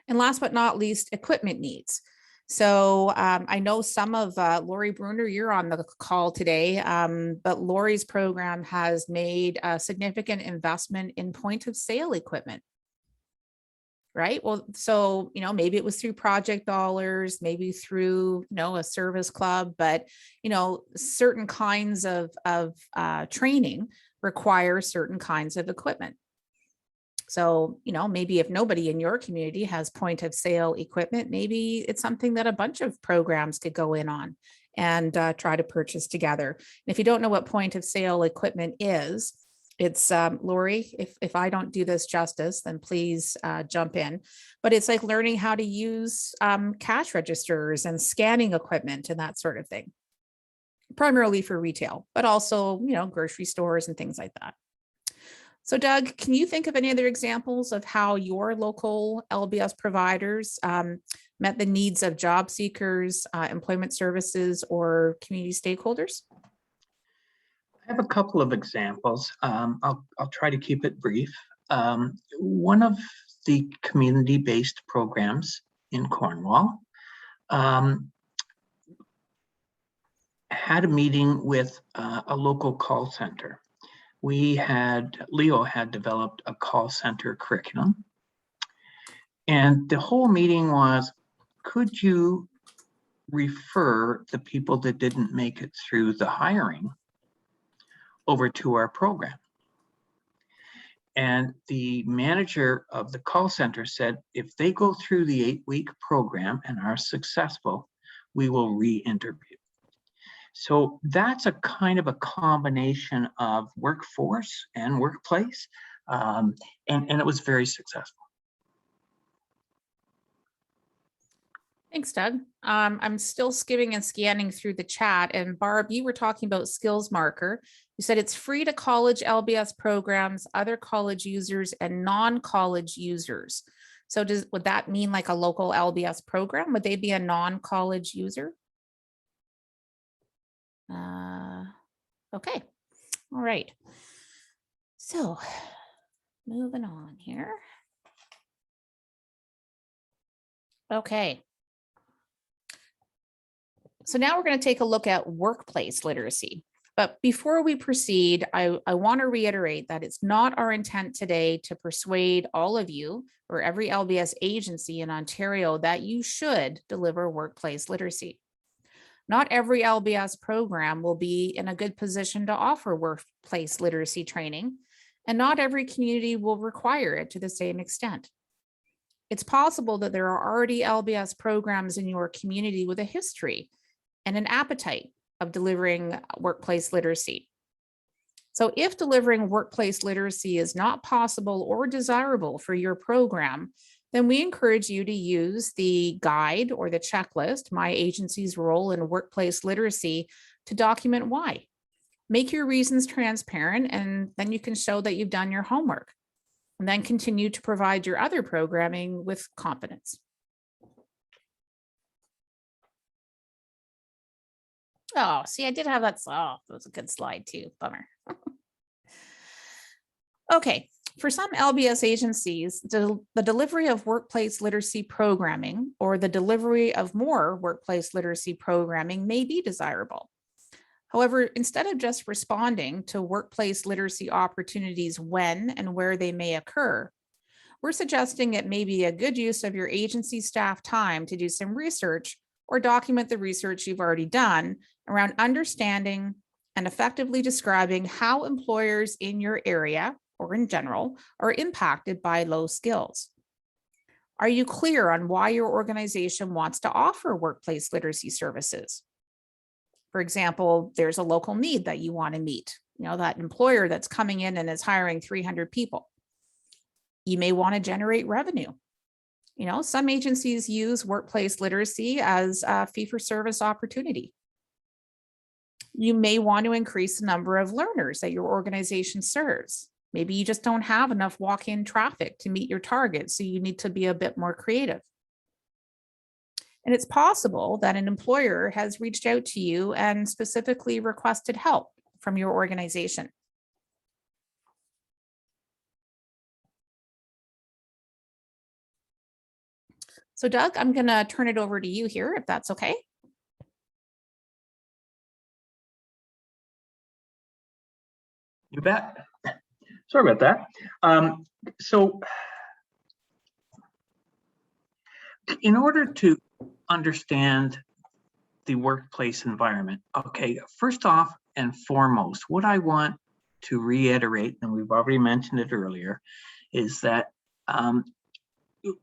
And last but not least, equipment needs. So I know some of Lori Bruner, you're on the call today, but Lori's program has made a significant investment in point of sale equipment. Right. Well, so, maybe it was through project dollars, maybe through, a service club, but, certain kinds of training require certain kinds of equipment. So, maybe if nobody in your community has point of sale equipment, maybe it's something that a bunch of programs could go in on and try to purchase together. And if you don't know what point of sale equipment is, it's Lori, if I don't do this justice, then please jump in. But it's like learning how to use cash registers and scanning equipment and that sort of thing, primarily for retail, but also, grocery stores and things like that. So Doug, can you think of any other examples of how your local LBS providers met the needs of job seekers, employment services, or community stakeholders? I have a couple of examples. I'll try to keep it brief. One of the community-based programs in Cornwall had a meeting with a local call center. Leo had developed a call center curriculum, and the whole meeting was, could you refer the people that didn't make it through the hiring over to our program? And the manager of the call center said, if they go through the 8-week program and are successful, we will re-interview. So that's a kind of a combination of workforce and workplace, and it was very successful. Thanks, Doug. I'm still skimming and scanning through the chat. And Barb, you were talking about Skills Marker. You said it's free to college LBS programs, other college users, and non-college users. So would that mean like a local LBS program? Would they be a non-college user? Okay. All right. So moving on here. Okay. So now we're going to take a look at workplace literacy. But before we proceed, I want to reiterate that it's not our intent today to persuade all of you or every LBS agency in Ontario that you should deliver workplace literacy. Not every LBS program will be in a good position to offer workplace literacy training, and not every community will require it to the same extent. It's possible that there are already LBS programs in your community with a history and an appetite of delivering workplace literacy. So if delivering workplace literacy is not possible or desirable for your program, then we encourage you to use the guide or the checklist, My Agency's Role in Workplace Literacy, to document why. Make your reasons transparent, and then you can show that you've done your homework, and then continue to provide your other programming with confidence. Oh, see, I did have that. Oh, that was a good slide too. Bummer. Okay, for some LBS agencies, the delivery of workplace literacy programming or the delivery of more workplace literacy programming may be desirable. However, instead of just responding to workplace literacy opportunities when and where they may occur, we're suggesting it may be a good use of your agency staff time to do some research or document the research you've already done around understanding and effectively describing how employers in your area or in general are impacted by low skills. Are you clear on why your organization wants to offer workplace literacy services? For example, there's a local need that you want to meet, that employer that's coming in and is hiring 300 people. You may want to generate revenue. Some agencies use workplace literacy as a fee-for-service opportunity. You may want to increase the number of learners that your organization serves. Maybe you just don't have enough walk-in traffic to meet your targets, so you need to be a bit more creative. And it's possible that an employer has reached out to you and specifically requested help from your organization. So Doug, I'm going to turn it over to you here, if that's okay. You bet. Sorry about that. So in order to understand the workplace environment, okay, first off and foremost, what I want to reiterate, and we've already mentioned it earlier, is that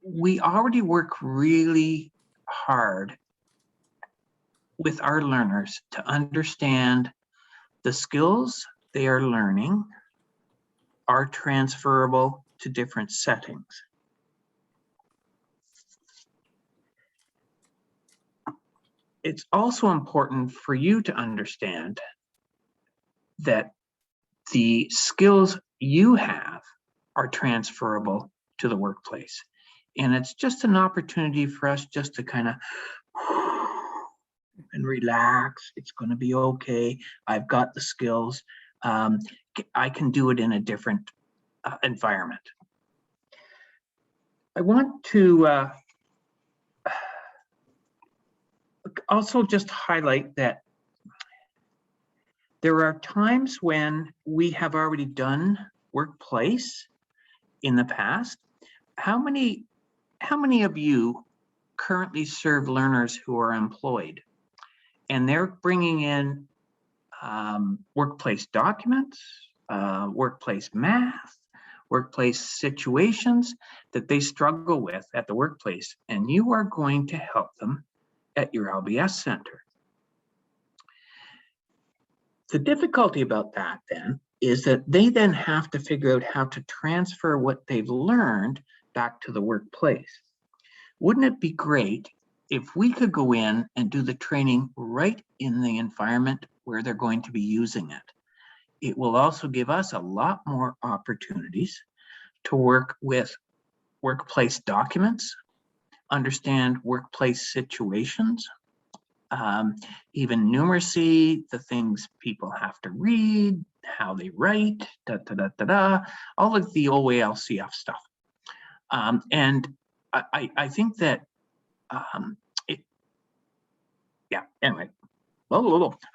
we already work really hard with our learners to understand the skills they are learning are transferable to different settings. It's also important for you to understand that the skills you have are transferable to the workplace. And it's just an opportunity for us just to kind of and relax. It's going to be okay. I've got the skills. I can do it in a different environment. I want to also just highlight that there are times when we have already done workplace in the past. How many of you currently serve learners who are employed and they're bringing in workplace documents, workplace math, workplace situations that they struggle with at the workplace, and you are going to help them at your LBS center? The difficulty about that then is that they then have to figure out how to transfer what they've learned back to the workplace. Wouldn't it be great if we could go in and do the training right in the environment where they're going to be using it? It will also give us a lot more opportunities to work with workplace documents, understand workplace situations, even numeracy, the things people have to read, how they write, all of the OALCF stuff. And I think that, yeah, anyway,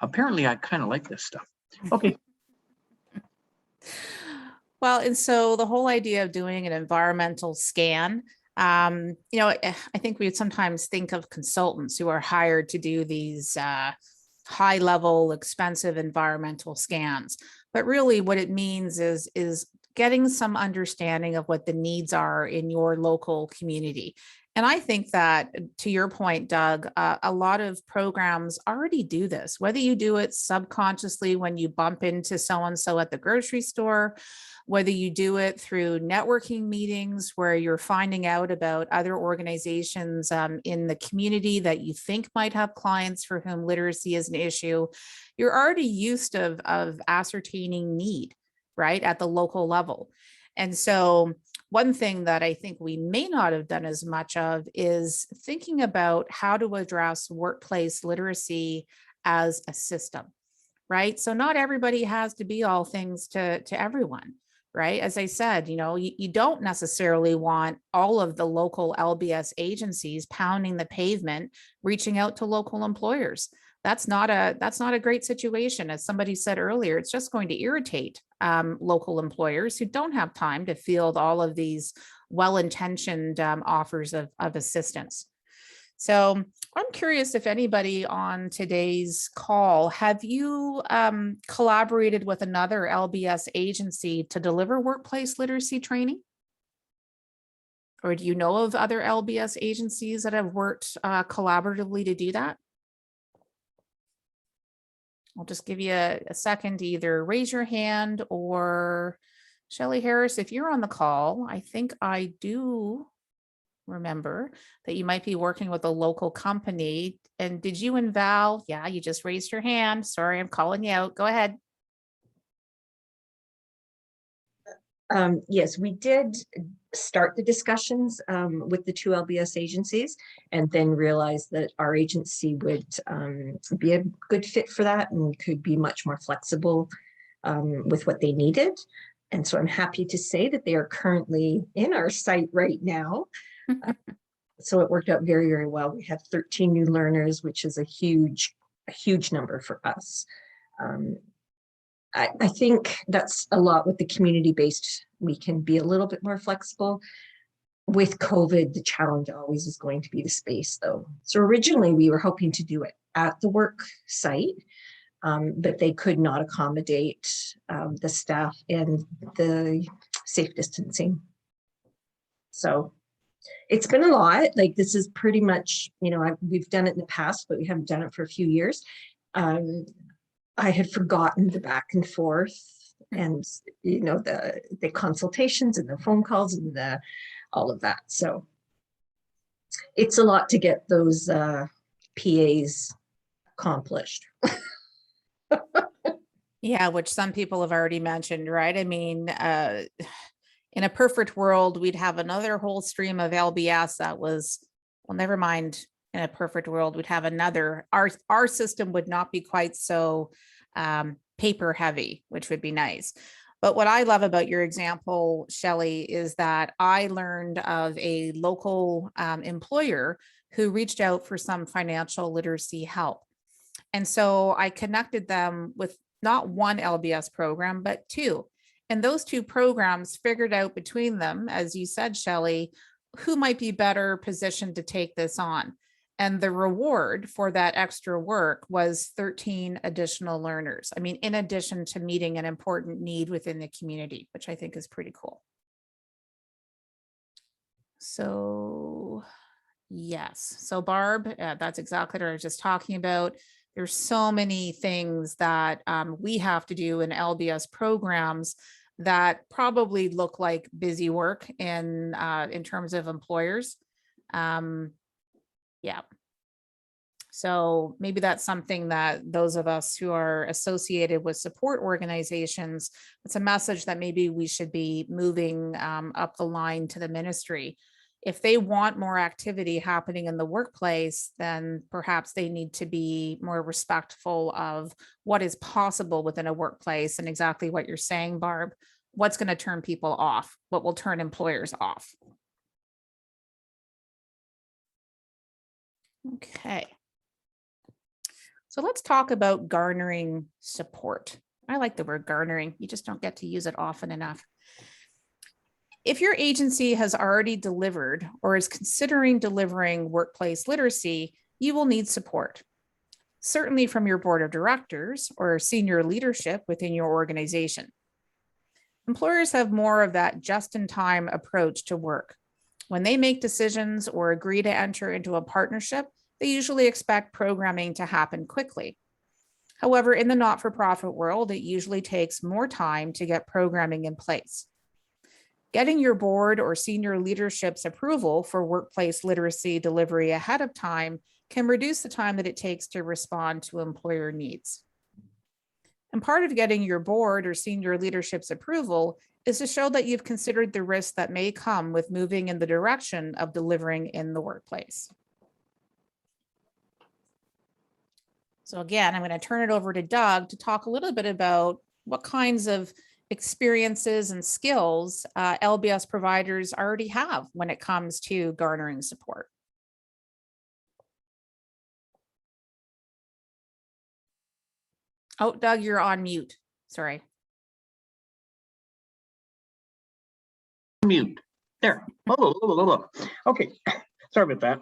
apparently I kind of like this stuff. Okay. Well, and so the whole idea of doing an environmental scan, you know, I think we sometimes think of consultants who are hired to do these high level, expensive environmental scans. But really what it means is getting some understanding of what the needs are in your local community. And I think that, to your point, Doug, a lot of programs already do this, whether you do it subconsciously when you bump into so-and-so at the grocery store, whether you do it through networking meetings where you're finding out about other organizations in the community that you think might have clients for whom literacy is an issue. You're already used of ascertaining need, right, at the local level. And so one thing that I think we may not have done as much of is thinking about how to address workplace literacy as a system, right? So not everybody has to be all things to everyone, right? As I said, you know, you don't necessarily want all of the local LBS agencies pounding the pavement, reaching out to local employers. That's not a great situation. As somebody said earlier, it's just going to irritate local employers who don't have time to field all of these well-intentioned offers of assistance. So I'm curious if anybody on today's call, have you collaborated with another LBS agency to deliver workplace literacy training? Or do you know of other LBS agencies that have worked collaboratively to do that? I'll just give you a second to either raise your hand, or Shelley Harris, if you're on the call, I think I do remember that you might be working with a local company. And did you and Val? Yeah, you just raised your hand. Sorry, I'm calling you out. Go ahead. Yes, we did start the discussions with the two LBS agencies, and then realized that our agency would be a good fit for that and could be much more flexible with what they needed. And so I'm happy to say that they are currently in our site right now. So it worked out very, very well. We have 13 new learners, which is a huge number for us. I think that's a lot with the community-based. We can be a little bit more flexible. With COVID, the challenge always is going to be the space, though. So originally we were hoping to do it at the work site, but they could not accommodate the staff and the safe distancing. So it's been a lot. Like, this is pretty much, you know, we've done it in the past, but we haven't done it for a few years. I had forgotten the back and forth, and you know, the consultations and the phone calls and all of that. So it's a lot to get those PAs accomplished. Yeah, which some people have already mentioned, right? I mean, in a perfect world, we'd have another whole stream of LBS that was, well, never mind. In a perfect world, we'd have another, our system would not be quite so paper heavy, which would be nice. But what I love about your example, Shelley, is that I learned of a local employer who reached out for some financial literacy help. And so I connected them with not one LBS program, but two. And those two programs figured out between them, as you said, Shelley, who might be better positioned to take this on. And the reward for that extra work was 13 additional learners. I mean, in addition to meeting an important need within the community, which I think is pretty cool. So yes, so Barb, that's exactly what I was just talking about. There's so many things that we have to do in LBS programs that probably look like busy work in terms of employers. Yeah. So maybe that's something that those of us who are associated with support organizations, it's a message that maybe we should be moving up the line to the ministry. If they want more activity happening in the workplace, then perhaps they need to be more respectful of what is possible within a workplace, and exactly what you're saying, Barb. What's going to turn people off? What will turn employers off? Okay. So let's talk about garnering support. I like the word garnering. You just don't get to use it often enough. If your agency has already delivered or is considering delivering workplace literacy, you will need support. Certainly from your board of directors or senior leadership within your organization. Employers have more of that just-in-time approach to work. When they make decisions or agree to enter into a partnership, they usually expect programming to happen quickly. However, in the not-for-profit world, it usually takes more time to get programming in place. Getting your board or senior leadership's approval for workplace literacy delivery ahead of time can reduce the time that it takes to respond to employer needs. And part of getting your board or senior leadership's approval is to show that you've considered the risks that may come with moving in the direction of delivering in the workplace. So again, I'm going to turn it over to Doug to talk a little bit about what kinds of experiences and skills LBS providers already have when it comes to garnering support. Oh, Doug, you're on mute. Sorry. Mute. There. Okay. Sorry about that.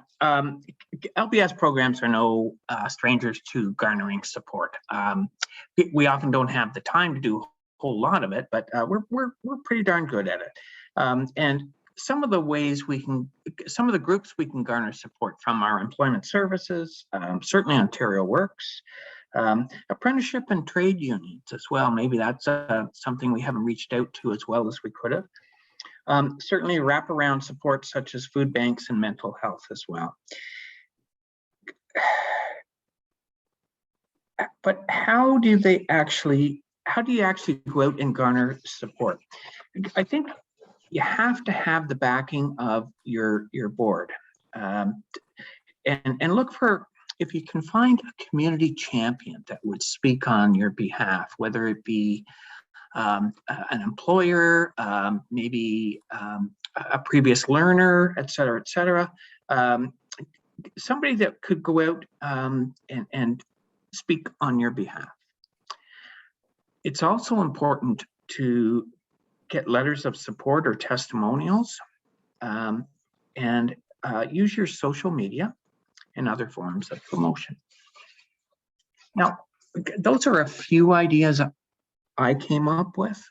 LBS programs are no strangers to garnering support. We often don't have the time to do a whole lot of it, but we're pretty darn good at it. And some of the ways we can, some of the groups we can garner support from are employment services, certainly Ontario Works, apprenticeship and trade unions as well. Maybe that's something we haven't reached out to as well as we could have. Certainly wraparound support such as food banks and mental health as well. But how do you actually go out and garner support? I think you have to have the backing of your board, and look for, if you can find a community champion that would speak on your behalf, whether it be an employer, maybe a previous learner, et cetera, somebody that could go out and speak on your behalf. It's also important to get letters of support or testimonials, and use your social media and other forms of promotion. Now, those are a few ideas I came up with.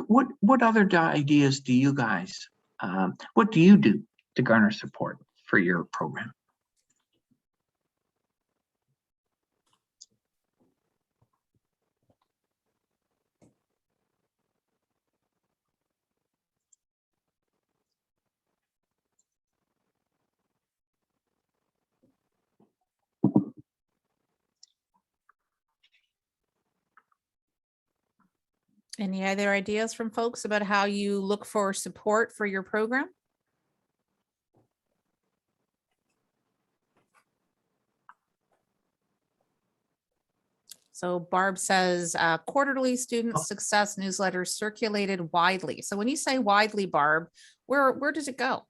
What other ideas do you guys, what do you do to garner support for your program? Any other ideas from folks about how you look for support for your program? So Barb says quarterly student success newsletter circulated widely. So when you say widely, Barb, where does it go?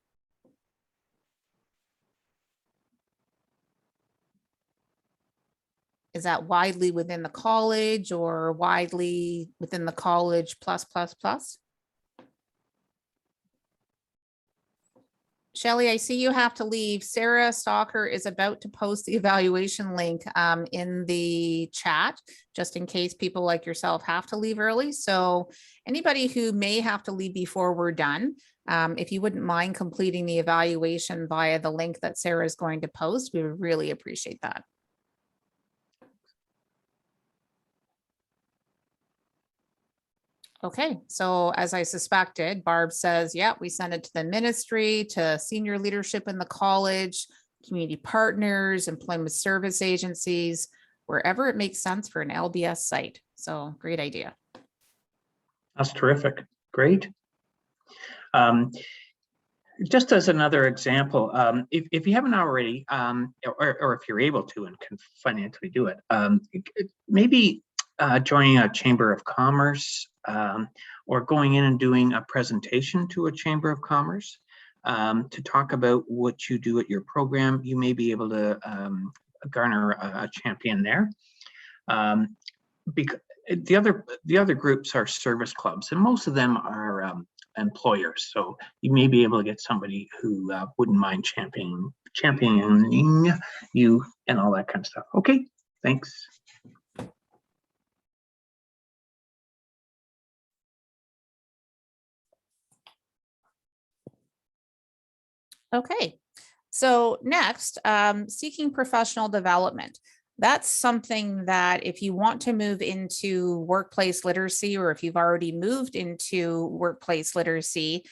Is that widely within the college or widely within the college plus, plus, plus? Shelley, I see you have to leave. Sarah Stalker is about to post the evaluation link in the chat, just in case people like yourself have to leave early. So anybody who may have to leave before we're done, if you wouldn't mind completing the evaluation via the link that Sarah is going to post, we would really appreciate that. Okay, so as I suspected, Barb says, yeah, we send it to the ministry, to senior leadership in the college, community partners, employment service agencies, wherever it makes sense for an LBS site. So great idea. That's terrific. Great. Just as another example, if you haven't already, or if you're able to and can financially do it, maybe joining a Chamber of Commerce, or going in and doing a presentation to a Chamber of Commerce to talk about what you do at your program. You may be able to garner a champion there. Because the other groups are service clubs, and most of them are employers. So you may be able to get somebody who wouldn't mind championing you and all that kind of stuff. Okay, thanks. Okay, so next, seeking professional development. That's something that if you want to move into workplace literacy, or if you've already moved into workplace literacy,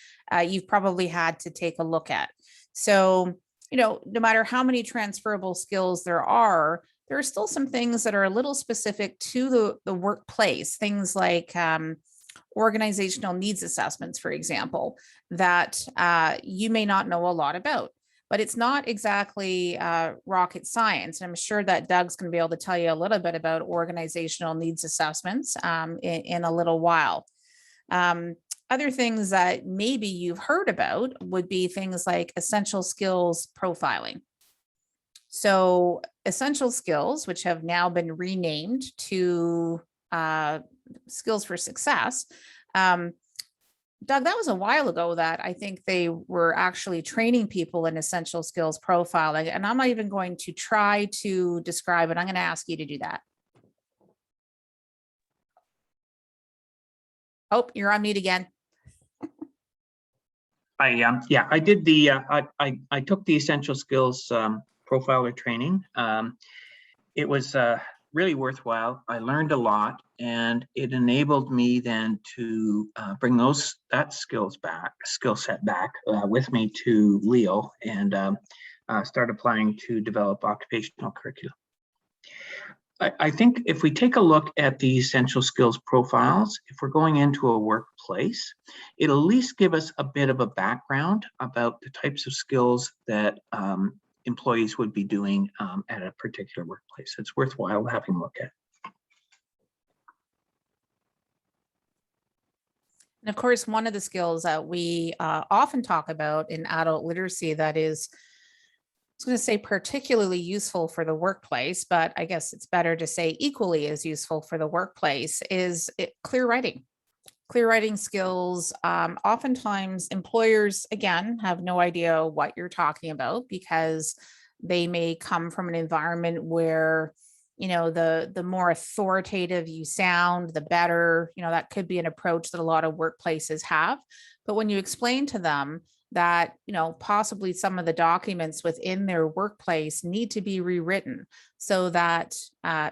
you've probably had to take a look at. So, you know, no matter how many transferable skills there are still some things that are a little specific to the workplace, things like organizational needs assessments, for example, that you may not know a lot about. But it's not exactly rocket science. And I'm sure that Doug's going to be able to tell you a little bit about organizational needs assessments in a little while. Other things that maybe you've heard about would be things like essential skills profiling. So essential skills, which have now been renamed to skills for success, Doug, that was a while ago that I think they were actually training people in essential skills profiling, and I'm not even going to try to describe it. I'm going to ask you to do that. Oh, you're on mute again. I did the I took the essential skills profiler training. It was really worthwhile. I learned a lot, and it enabled me then to bring that skill set back with me to Leo and start applying to develop occupational curriculum. I think if we take a look at the essential skills profiles, if we're going into a workplace, it'll at least give us a bit of a background about the types of skills that employees would be doing at a particular workplace. It's worthwhile having a look at. And of course, one of the skills that we often talk about in adult literacy that is, I was going to say particularly useful for the workplace, but I guess it's better to say equally as useful for the workplace, is clear writing. Clear writing skills. Oftentimes employers, again, have no idea what you're talking about because they may come from an environment where, you know, the more authoritative you sound, the better. You know, that could be an approach that a lot of workplaces have. But when you explain to them that, you know, possibly some of the documents within their workplace need to be rewritten so that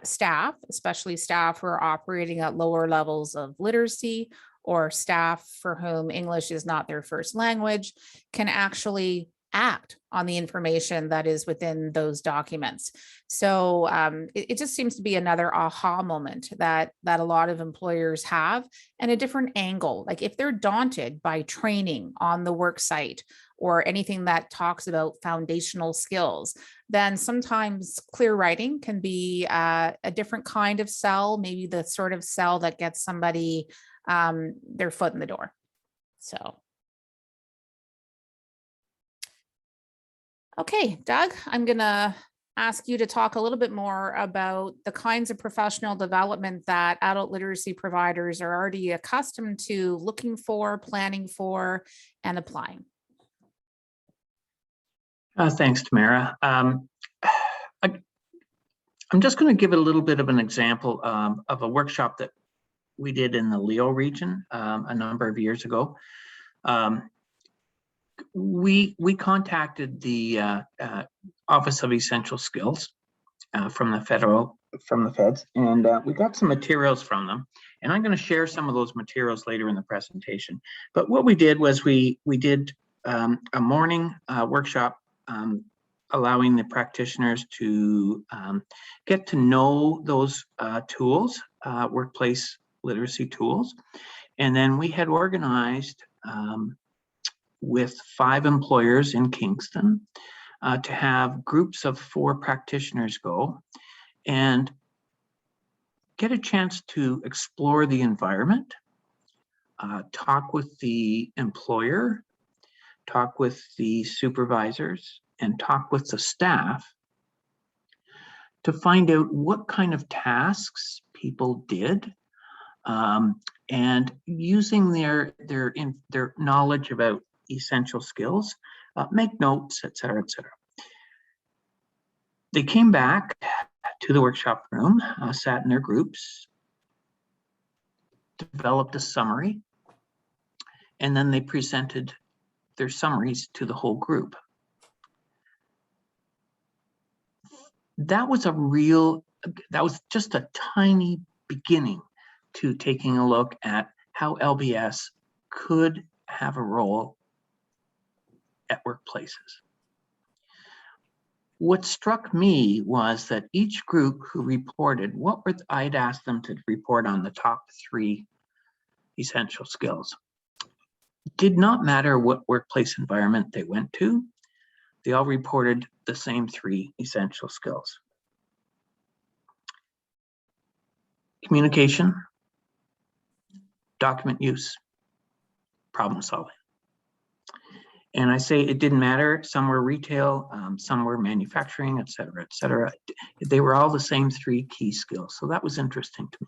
staff, especially staff who are operating at lower levels of literacy or staff for whom English is not their first language, can actually act on the information that is within those documents. So it just seems to be another aha moment that a lot of employers have, and a different angle. Like if they're daunted by training on the work site or anything that talks about foundational skills, then sometimes clear writing can be a different kind of sell, maybe the sort of sell that gets somebody their foot in the door. So. Okay, Doug, I'm gonna ask you to talk a little bit more about the kinds of professional development that adult literacy providers are already accustomed to looking for, planning for, and applying. Thanks, Tamara. I'm just going to give a little bit of an example of a workshop that we did in the Leo region a number of years ago. We contacted the Office of Essential Skills from the feds, and we got some materials from them. And I'm going to share some of those materials later in the presentation. But what we did was we did a morning workshop allowing the practitioners to get to know those tools, workplace literacy tools. And then we had organized with 5 employers in Kingston to have groups of 4 practitioners go and get a chance to explore the environment, talk with the employer, talk with the supervisors, and talk with the staff to find out what kind of tasks people did, and using their knowledge about essential skills, make notes, et cetera, et cetera. They came back to the workshop room, sat in their groups, developed a summary, and then they presented their summaries to the whole group. That was just a tiny beginning to taking a look at how LBS could have a role at workplaces. What struck me was that each group who reported, I'd asked them to report on the top 3 essential skills. It did not matter what workplace environment they went to, they all reported the same 3 essential skills. Communication, document use, problem solving. And I say it didn't matter. Some were retail, some were manufacturing, et cetera, et cetera. They were all the same 3 key skills. So that was interesting to me.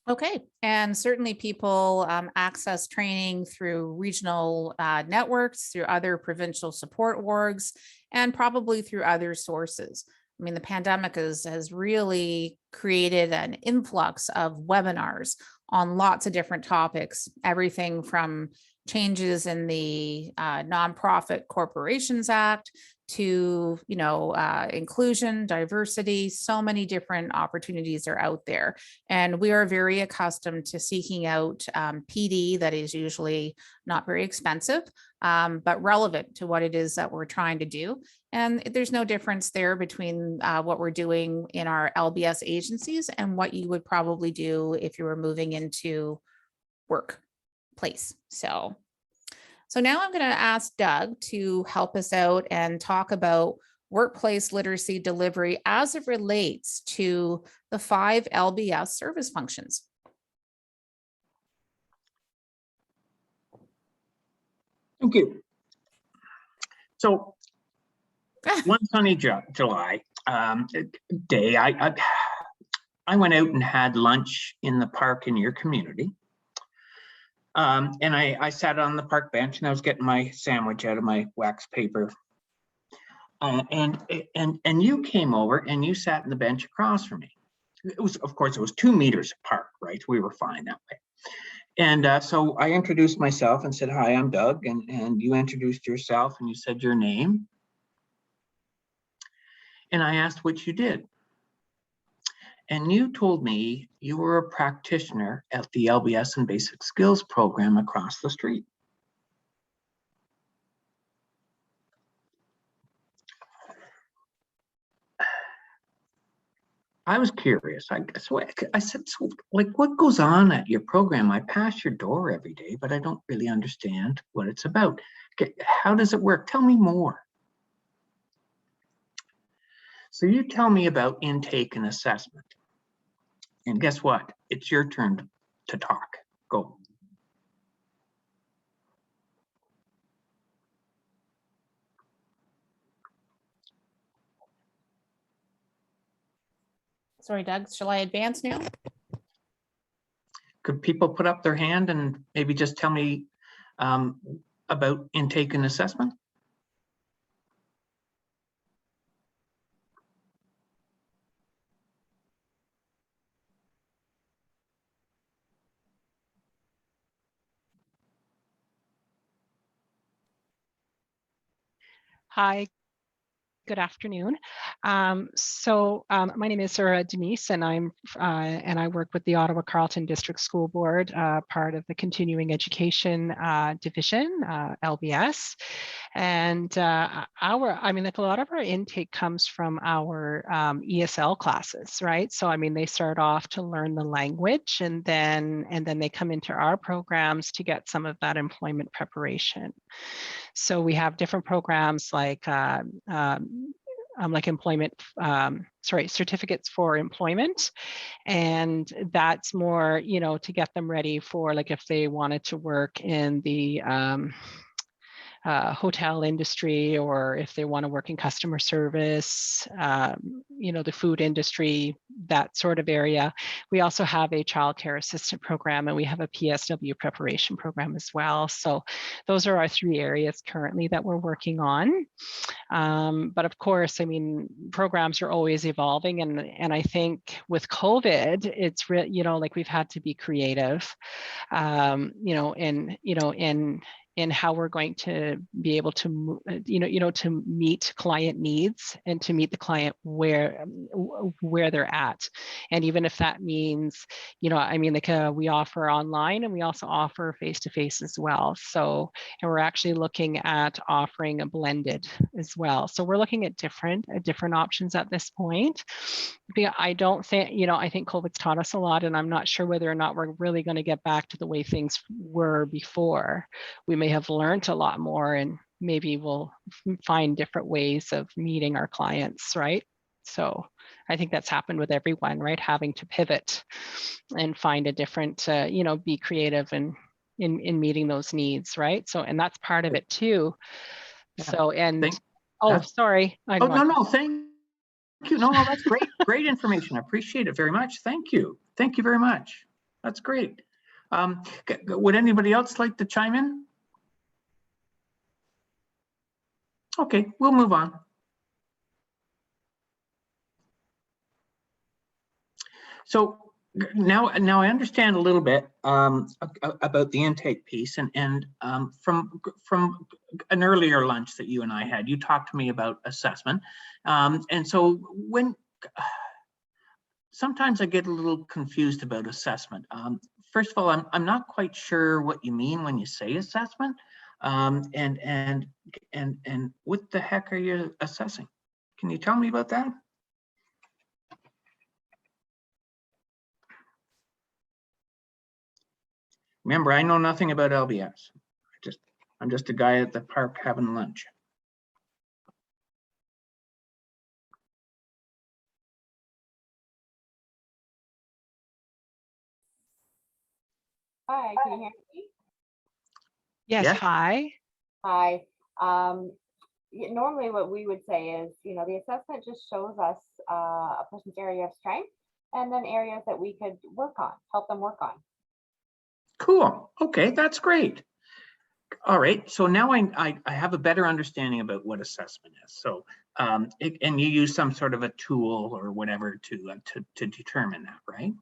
Okay, and certainly people access training through regional networks, through other provincial support orgs, and probably through other sources. I mean, the pandemic has really created an influx of webinars on lots of different topics, everything from changes in the Nonprofit Corporations Act to, inclusion, diversity. So many different opportunities are out there. And we are very accustomed to seeking out PD that is usually not very expensive, but relevant to what it is that we're trying to do. And there's no difference there between what we're doing in our LBS agencies and what you would probably do if you were moving into workplace. So now I'm going to ask Doug to help us out and talk about workplace literacy delivery as it relates to the 5 LBS service functions. Thank you. So one sunny July day, I went out and had lunch in the park in your community. And I sat on the park bench and I was getting my sandwich out of my wax paper. And you came over and you sat on the bench across from me. Of course, it was 2 meters apart, right? We were fine that way. And so I introduced myself and said, "Hi, I'm Doug." And you introduced yourself and you said your name. And I asked what you did. And you told me you were a practitioner at the LBS and Basic Skills program across the street. I was curious. I said, so like, what goes on at your program? I pass your door every day, but I don't really understand what it's about. Okay, how does it work? Tell me more. So you tell me about intake and assessment. And guess what? It's your turn to talk. Go. Sorry, Doug, shall I advance now? Could people put up their hand and maybe just tell me about intake and assessment? Hi, good afternoon. My name is Denise, and I work with the Ottawa Carleton District School Board, part of the Continuing Education Division, LBS. And like a lot of our intake comes from our ESL classes, right? So I mean, they start off to learn the language, and then they come into our programs to get some of that employment preparation. So we have different programs like certificates for employment. And that's more, to get them ready for, like, if they wanted to work in the hotel industry, or if they want to work in customer service, the food industry, that sort of area. We also have a childcare assistant program, and we have a PSW preparation program as well. So those are our 3 areas currently that we're working on. But of course, I mean, programs are always evolving, and I think with COVID, it's like we've had to be creative, in how we're going to be able to, to meet client needs and to meet the client where they're at. And even if that means, we offer online, and we also offer face-to-face as well. So, and we're actually looking at offering a blended as well. So we're looking at different options at this point. I don't think, I think COVID's taught us a lot, and I'm not sure whether or not we're really going to get back to the way things were before. We may have learned a lot more, and maybe we'll find different ways of meeting our clients, right? So I think that's happened with everyone, right? Having to pivot and find a different, be creative and in meeting those needs, right? So, and that's part of it too. Yeah. So, and that's- sorry. No, thank you. No, that's great. Great information. I appreciate it very much. Thank you. Thank you very much. That's great. Would anybody else like to chime in? Okay, we'll move on. So now I understand a little bit about the intake piece, and from an earlier lunch that you and I had, you talked to me about assessment, and so sometimes I get a little confused about assessment. First of all, I'm not quite sure what you mean when you say assessment, and what the heck are you assessing? Can you tell me about that? Remember, I know nothing about LBS. I'm just a guy at the park having lunch. Hi, can you hear me? Yes, Yes. hi. Hi. Normally what we would say is, the assessment just shows us a person's area of strength and then areas that we could help them work on. Cool. Okay, that's great. All right, so now I have a better understanding about what assessment is. So, and you use some sort of a tool or whatever to determine that, right?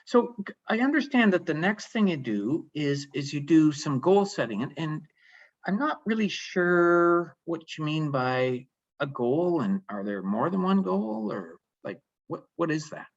So I understand that the next thing you do is you do some goal setting, and I'm not really sure what you mean by a goal, and are there more than one goal, or like what is that?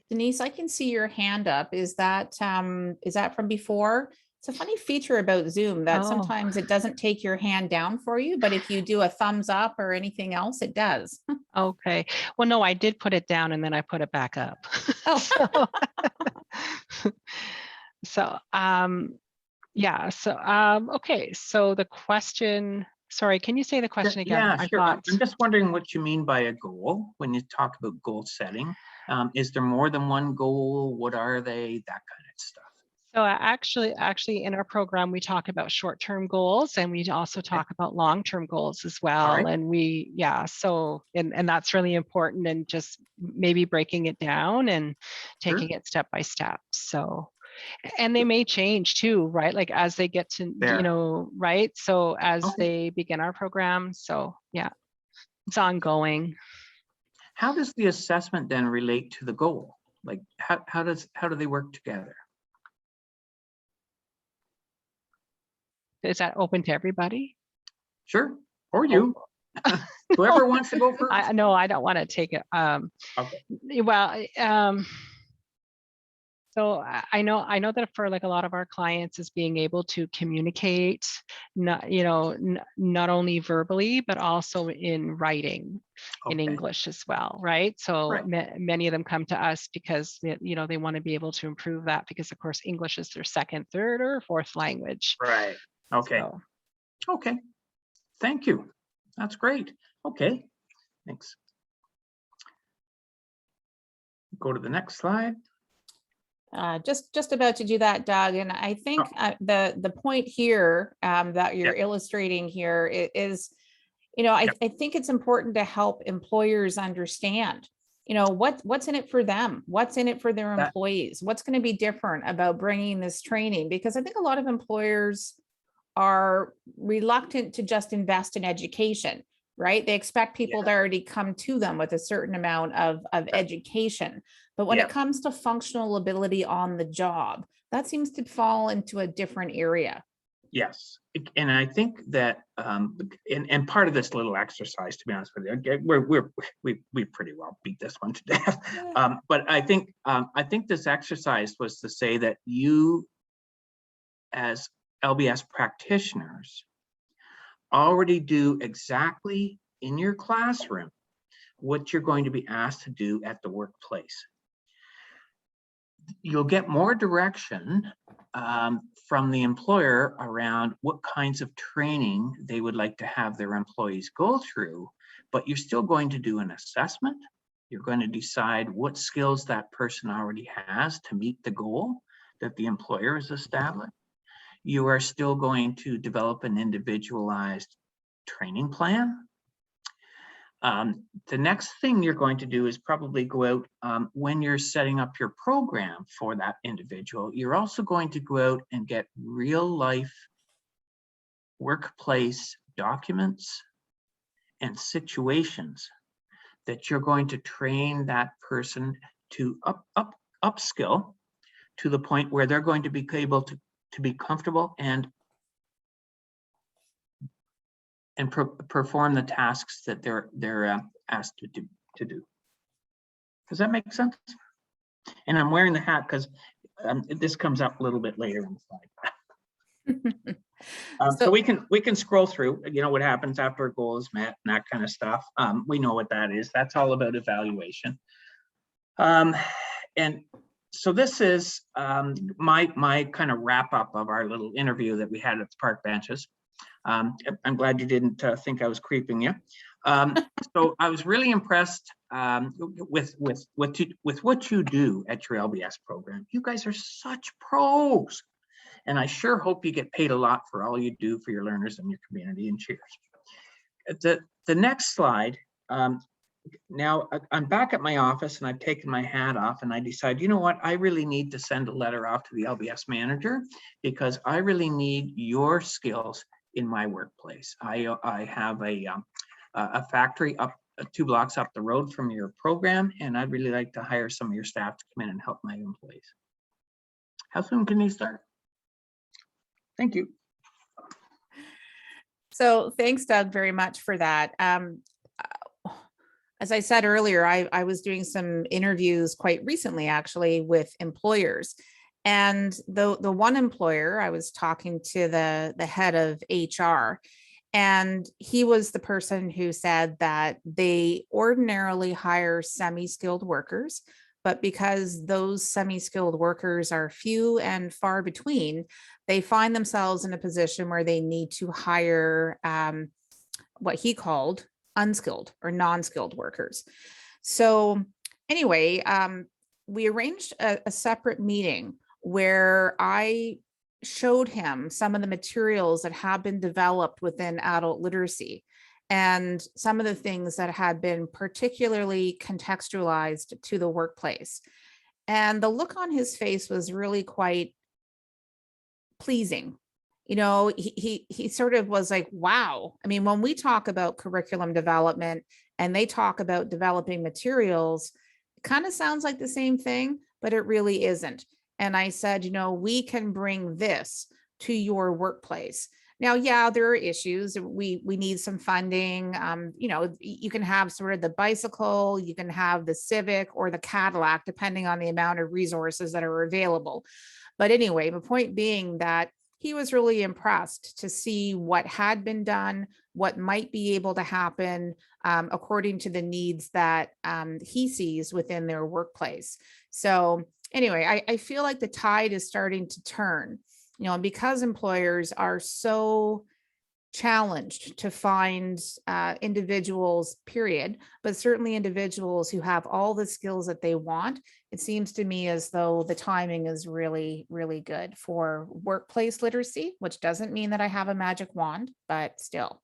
Denise, I can see your hand up. Is that from before? It's a funny feature about Zoom that Oh. sometimes it doesn't take your hand down for you, but if you do a thumbs up or anything else, it does. Okay. Well, no, I did put it down and then I put it back up. Oh. So, yeah. So, okay. So the question, sorry, can you say the question again? Yeah, I sure. I'm thought, just wondering what you mean by a goal when you talk about goal setting. Is there more than one goal? What are they? That kind of stuff. so actually in our program, we talk about short-term goals and we also talk about long-term goals as well. right. And so, and that's really important, and just maybe breaking it down and taking it step by step. So, and they may change too, right? Like as they get to, There. right? So as Okay. they begin our program. So yeah, it's ongoing. How does the assessment then relate to the goal? Like how do they work together? Is that open to everybody? Sure. Or you. Whoever wants to go first. No, I don't want to take it. Okay. Well, so I know that for like a lot of our clients is being able to communicate, not only verbally, but also in writing, in Okay. English as well, right? So Right. many of them come to us because they want to be able to improve that, because of course English is their second, third, or fourth language. Right. Okay. So, Okay. Thank you. That's great. Okay. Thanks. Go to the next slide. Just about to do that, Doug. And I think the point here that you're illustrating here is, I think it's important to help employers understand, what's in it for them, what's in it for their employees, what's going to be different about bringing this training, because I think a lot of employers are reluctant to just invest in education, right? They expect people to already come to them with a certain amount of education. But when it comes to functional ability on the job, that seems to fall into a different area. Yes. And I think that, and part of this little exercise, to be honest with you, we pretty well beat this one to death. But I think this exercise was to say that you, as LBS practitioners, already do exactly in your classroom what you're going to be asked to do at the workplace. You'll get more direction from the employer around what kinds of training they would like to have their employees go through, but you're still going to do an assessment. You're going to decide what skills that person already has to meet the goal that the employer has established. You are still going to develop an individualized training plan. The next thing you're going to do is probably go out when you're setting up your program for that individual. You're also going to go out and get real life workplace documents and situations that you're going to train that person to upskill to the point where they're going to be able to be comfortable and perform the tasks that they're asked to do. Does that make sense? And I'm wearing the hat because this comes up a little bit later in the slide. So we can scroll through, what happens after a goal is met and that kind of stuff. We know what that is. That's all about evaluation. And so this is my kind of wrap up of our little interview that we had at the park benches. I'm glad you didn't think I was creeping you. So I was really impressed with what you do at your LBS program. You guys are such pros, and I sure hope you get paid a lot for all you do for your learners and your community. And cheers. The next slide. Now I'm back at my office and I've taken my hat off and I decide, you know what, I really need to send a letter off to the LBS manager because I really need your skills in my workplace. I have a factory up 2 blocks up the road from your program, and I'd really like to hire some of your staff to come in and help my employees. How soon can you start? Thank you. So thanks, Doug, very much for that. as I said earlier, I was doing some interviews quite recently, actually, with employers. And the one employer, I was talking to the head of HR, and he was the person who said that they ordinarily hire semi-skilled workers, but because those semi-skilled workers are few and far between, they find themselves in a position where they need to hire what he called unskilled or non-skilled workers. So anyway, we arranged a separate meeting where I showed him some of the materials that have been developed within adult literacy and some of the things that had been particularly contextualized to the workplace. And the look on his face was really quite pleasing. You know, he sort of was like, wow. I mean, when we talk about curriculum development and they talk about developing materials, it kind of sounds like the same thing, but it really isn't. And I said, you know, we can bring this to your workplace. Now, yeah, there are issues. We need some funding. You know, you can have sort of the bicycle, you can have the Civic or the Cadillac, depending on the amount of resources that are available. But anyway, the point being that he was really impressed to see what had been done, what might be able to happen according to the needs that he sees within their workplace. So anyway, I feel like the tide is starting to turn, you know, and because employers are so challenged to find individuals, period, but certainly individuals who have all the skills that they want, it seems to me as though the timing is really, really good for workplace literacy, which doesn't mean that I have a magic wand, but still.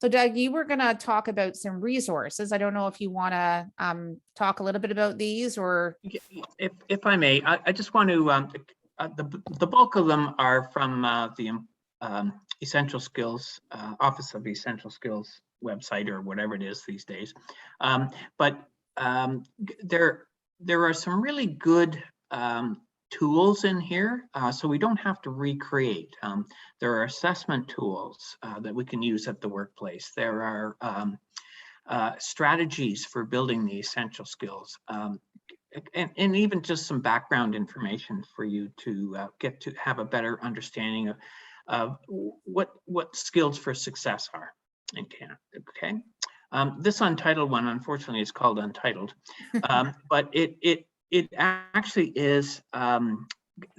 So Doug, you were going to talk about some resources. I don't know if you want to talk a little bit about these or. If I may, I just want to, the bulk of them are from the Essential Skills, Office of Essential Skills website or whatever it is these days. But there are some really good tools in here, so we don't have to recreate. There are assessment tools that we can use at the workplace. There are strategies for building the essential skills. And even just some background information for you to get to have a better understanding of what skills for success are in Canada. Okay, this Untitled one, unfortunately, is called Untitled, but it actually is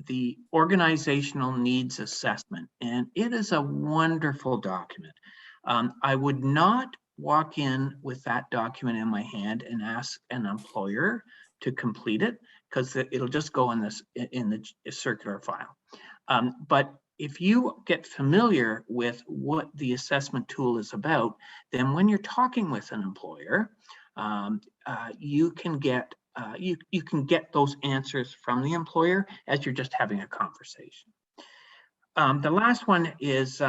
the Organizational Needs Assessment, and it is a wonderful document. I would not walk in with that document in my hand and ask an employer to complete it because it'll just go in the circular file. But if you get familiar with what the assessment tool is about, then when you're talking with an employer, you can get those answers from the employer as you're just having a conversation. The last one is,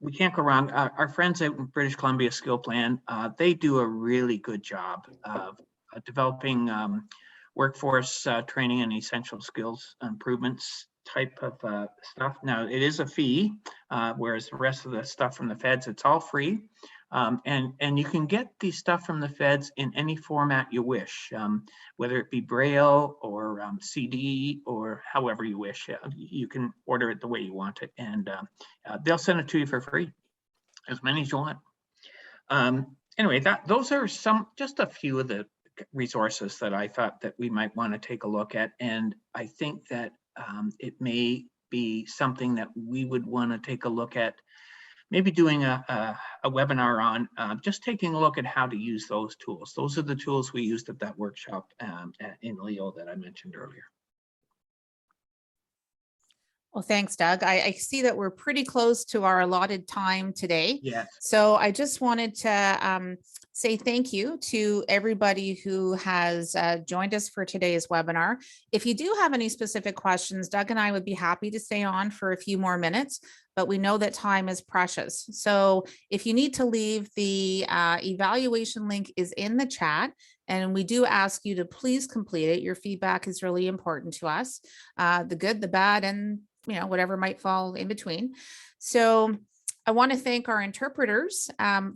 we can't go wrong. Our friends out in British Columbia Skill Plan, they do a really good job of developing workforce training and essential skills improvements type of stuff. Now, it is a fee, whereas the rest of the stuff from the feds, it's all free. And you can get the stuff from the feds in any format you wish, whether it be Braille or CD or however you wish. You can order it the way you want it, and they'll send it to you for free, as many as you want. Anyway, those are just a few of the resources that I thought that we might want to take a look at, and I think that it may be something that we would want to take a look at, maybe doing a webinar on just taking a look at how to use those tools. Those are the tools we used at that workshop in Leo that I mentioned earlier. Well, thanks, Doug. I see that we're pretty close to our allotted time today. Yes. So I just wanted to say thank you to everybody who has joined us for today's webinar. If you do have any specific questions, Doug and I would be happy to stay on for a few more minutes, but we know that time is precious. So if you need to leave, the evaluation link is in the chat. And we do ask you to please complete it. Your feedback is really important to us, the good, the bad, and whatever might fall in between. So I want to thank our interpreters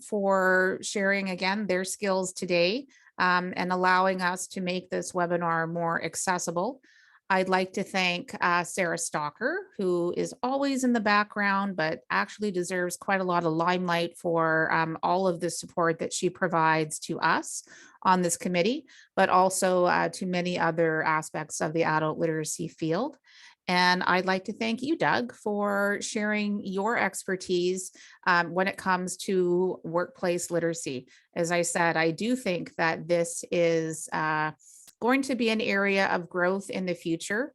for sharing again their skills today and allowing us to make this webinar more accessible. I'd like to thank Sarah Stalker, who is always in the background, but actually deserves quite a lot of limelight for all of the support that she provides to us on this committee, but also to many other aspects of the adult literacy field. And I'd like to thank you, Doug, for sharing your expertise when it comes to workplace literacy. As I said, I do think that this is going to be an area of growth in the future.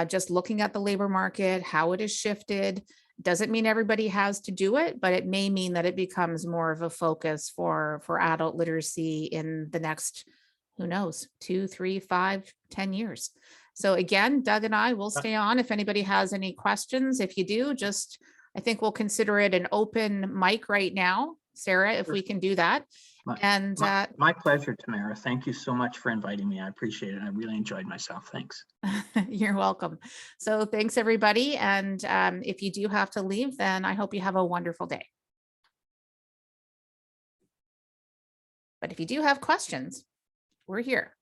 Just looking at the labor market, how it has shifted, doesn't mean everybody has to do it, but it may mean that it becomes more of a focus for adult literacy in the next, who knows, 2, 3, 5, 10 years. So again, Doug and I will stay on if anybody has any questions. If you do, just, I think we'll consider it an open mic right now, Sarah, if we can do that. And my pleasure, Tamara. Thank you so much for inviting me. I appreciate it. I really enjoyed myself. Thanks. You're welcome. So thanks, everybody. And if you do have to leave, then I hope you have a wonderful day. But if you do have questions, we're here.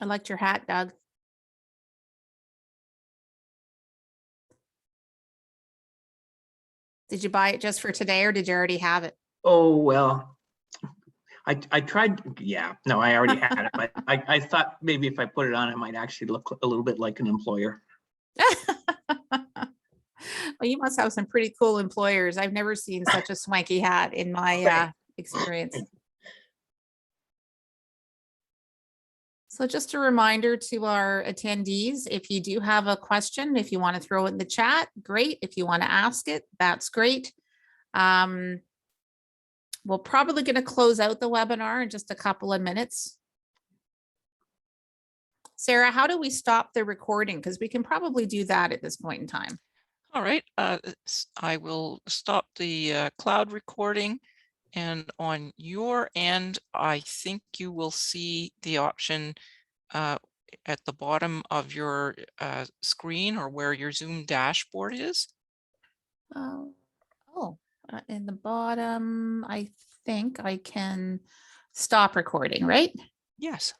I liked your hat, Doug. Did you buy it just for today or did you already have it? Oh, well, I tried. Yeah, no, I already had it, but I thought maybe if I put it on, it might actually look a little bit like an employer. Well, you must have some pretty cool employers. I've never seen such a swanky hat in my experience. So just a reminder to our attendees, if you do have a question, if you want to throw it in the chat, great. If you want to ask it, that's great. We're probably going to close out the webinar in just a couple of minutes. Sarah, how do we stop the recording? Because we can probably do that at this point in time. All right, I will stop the cloud recording. And on your end, I think you will see the option at the bottom of your screen or where your Zoom dashboard is. In the bottom, I think I can stop recording, right? Yes.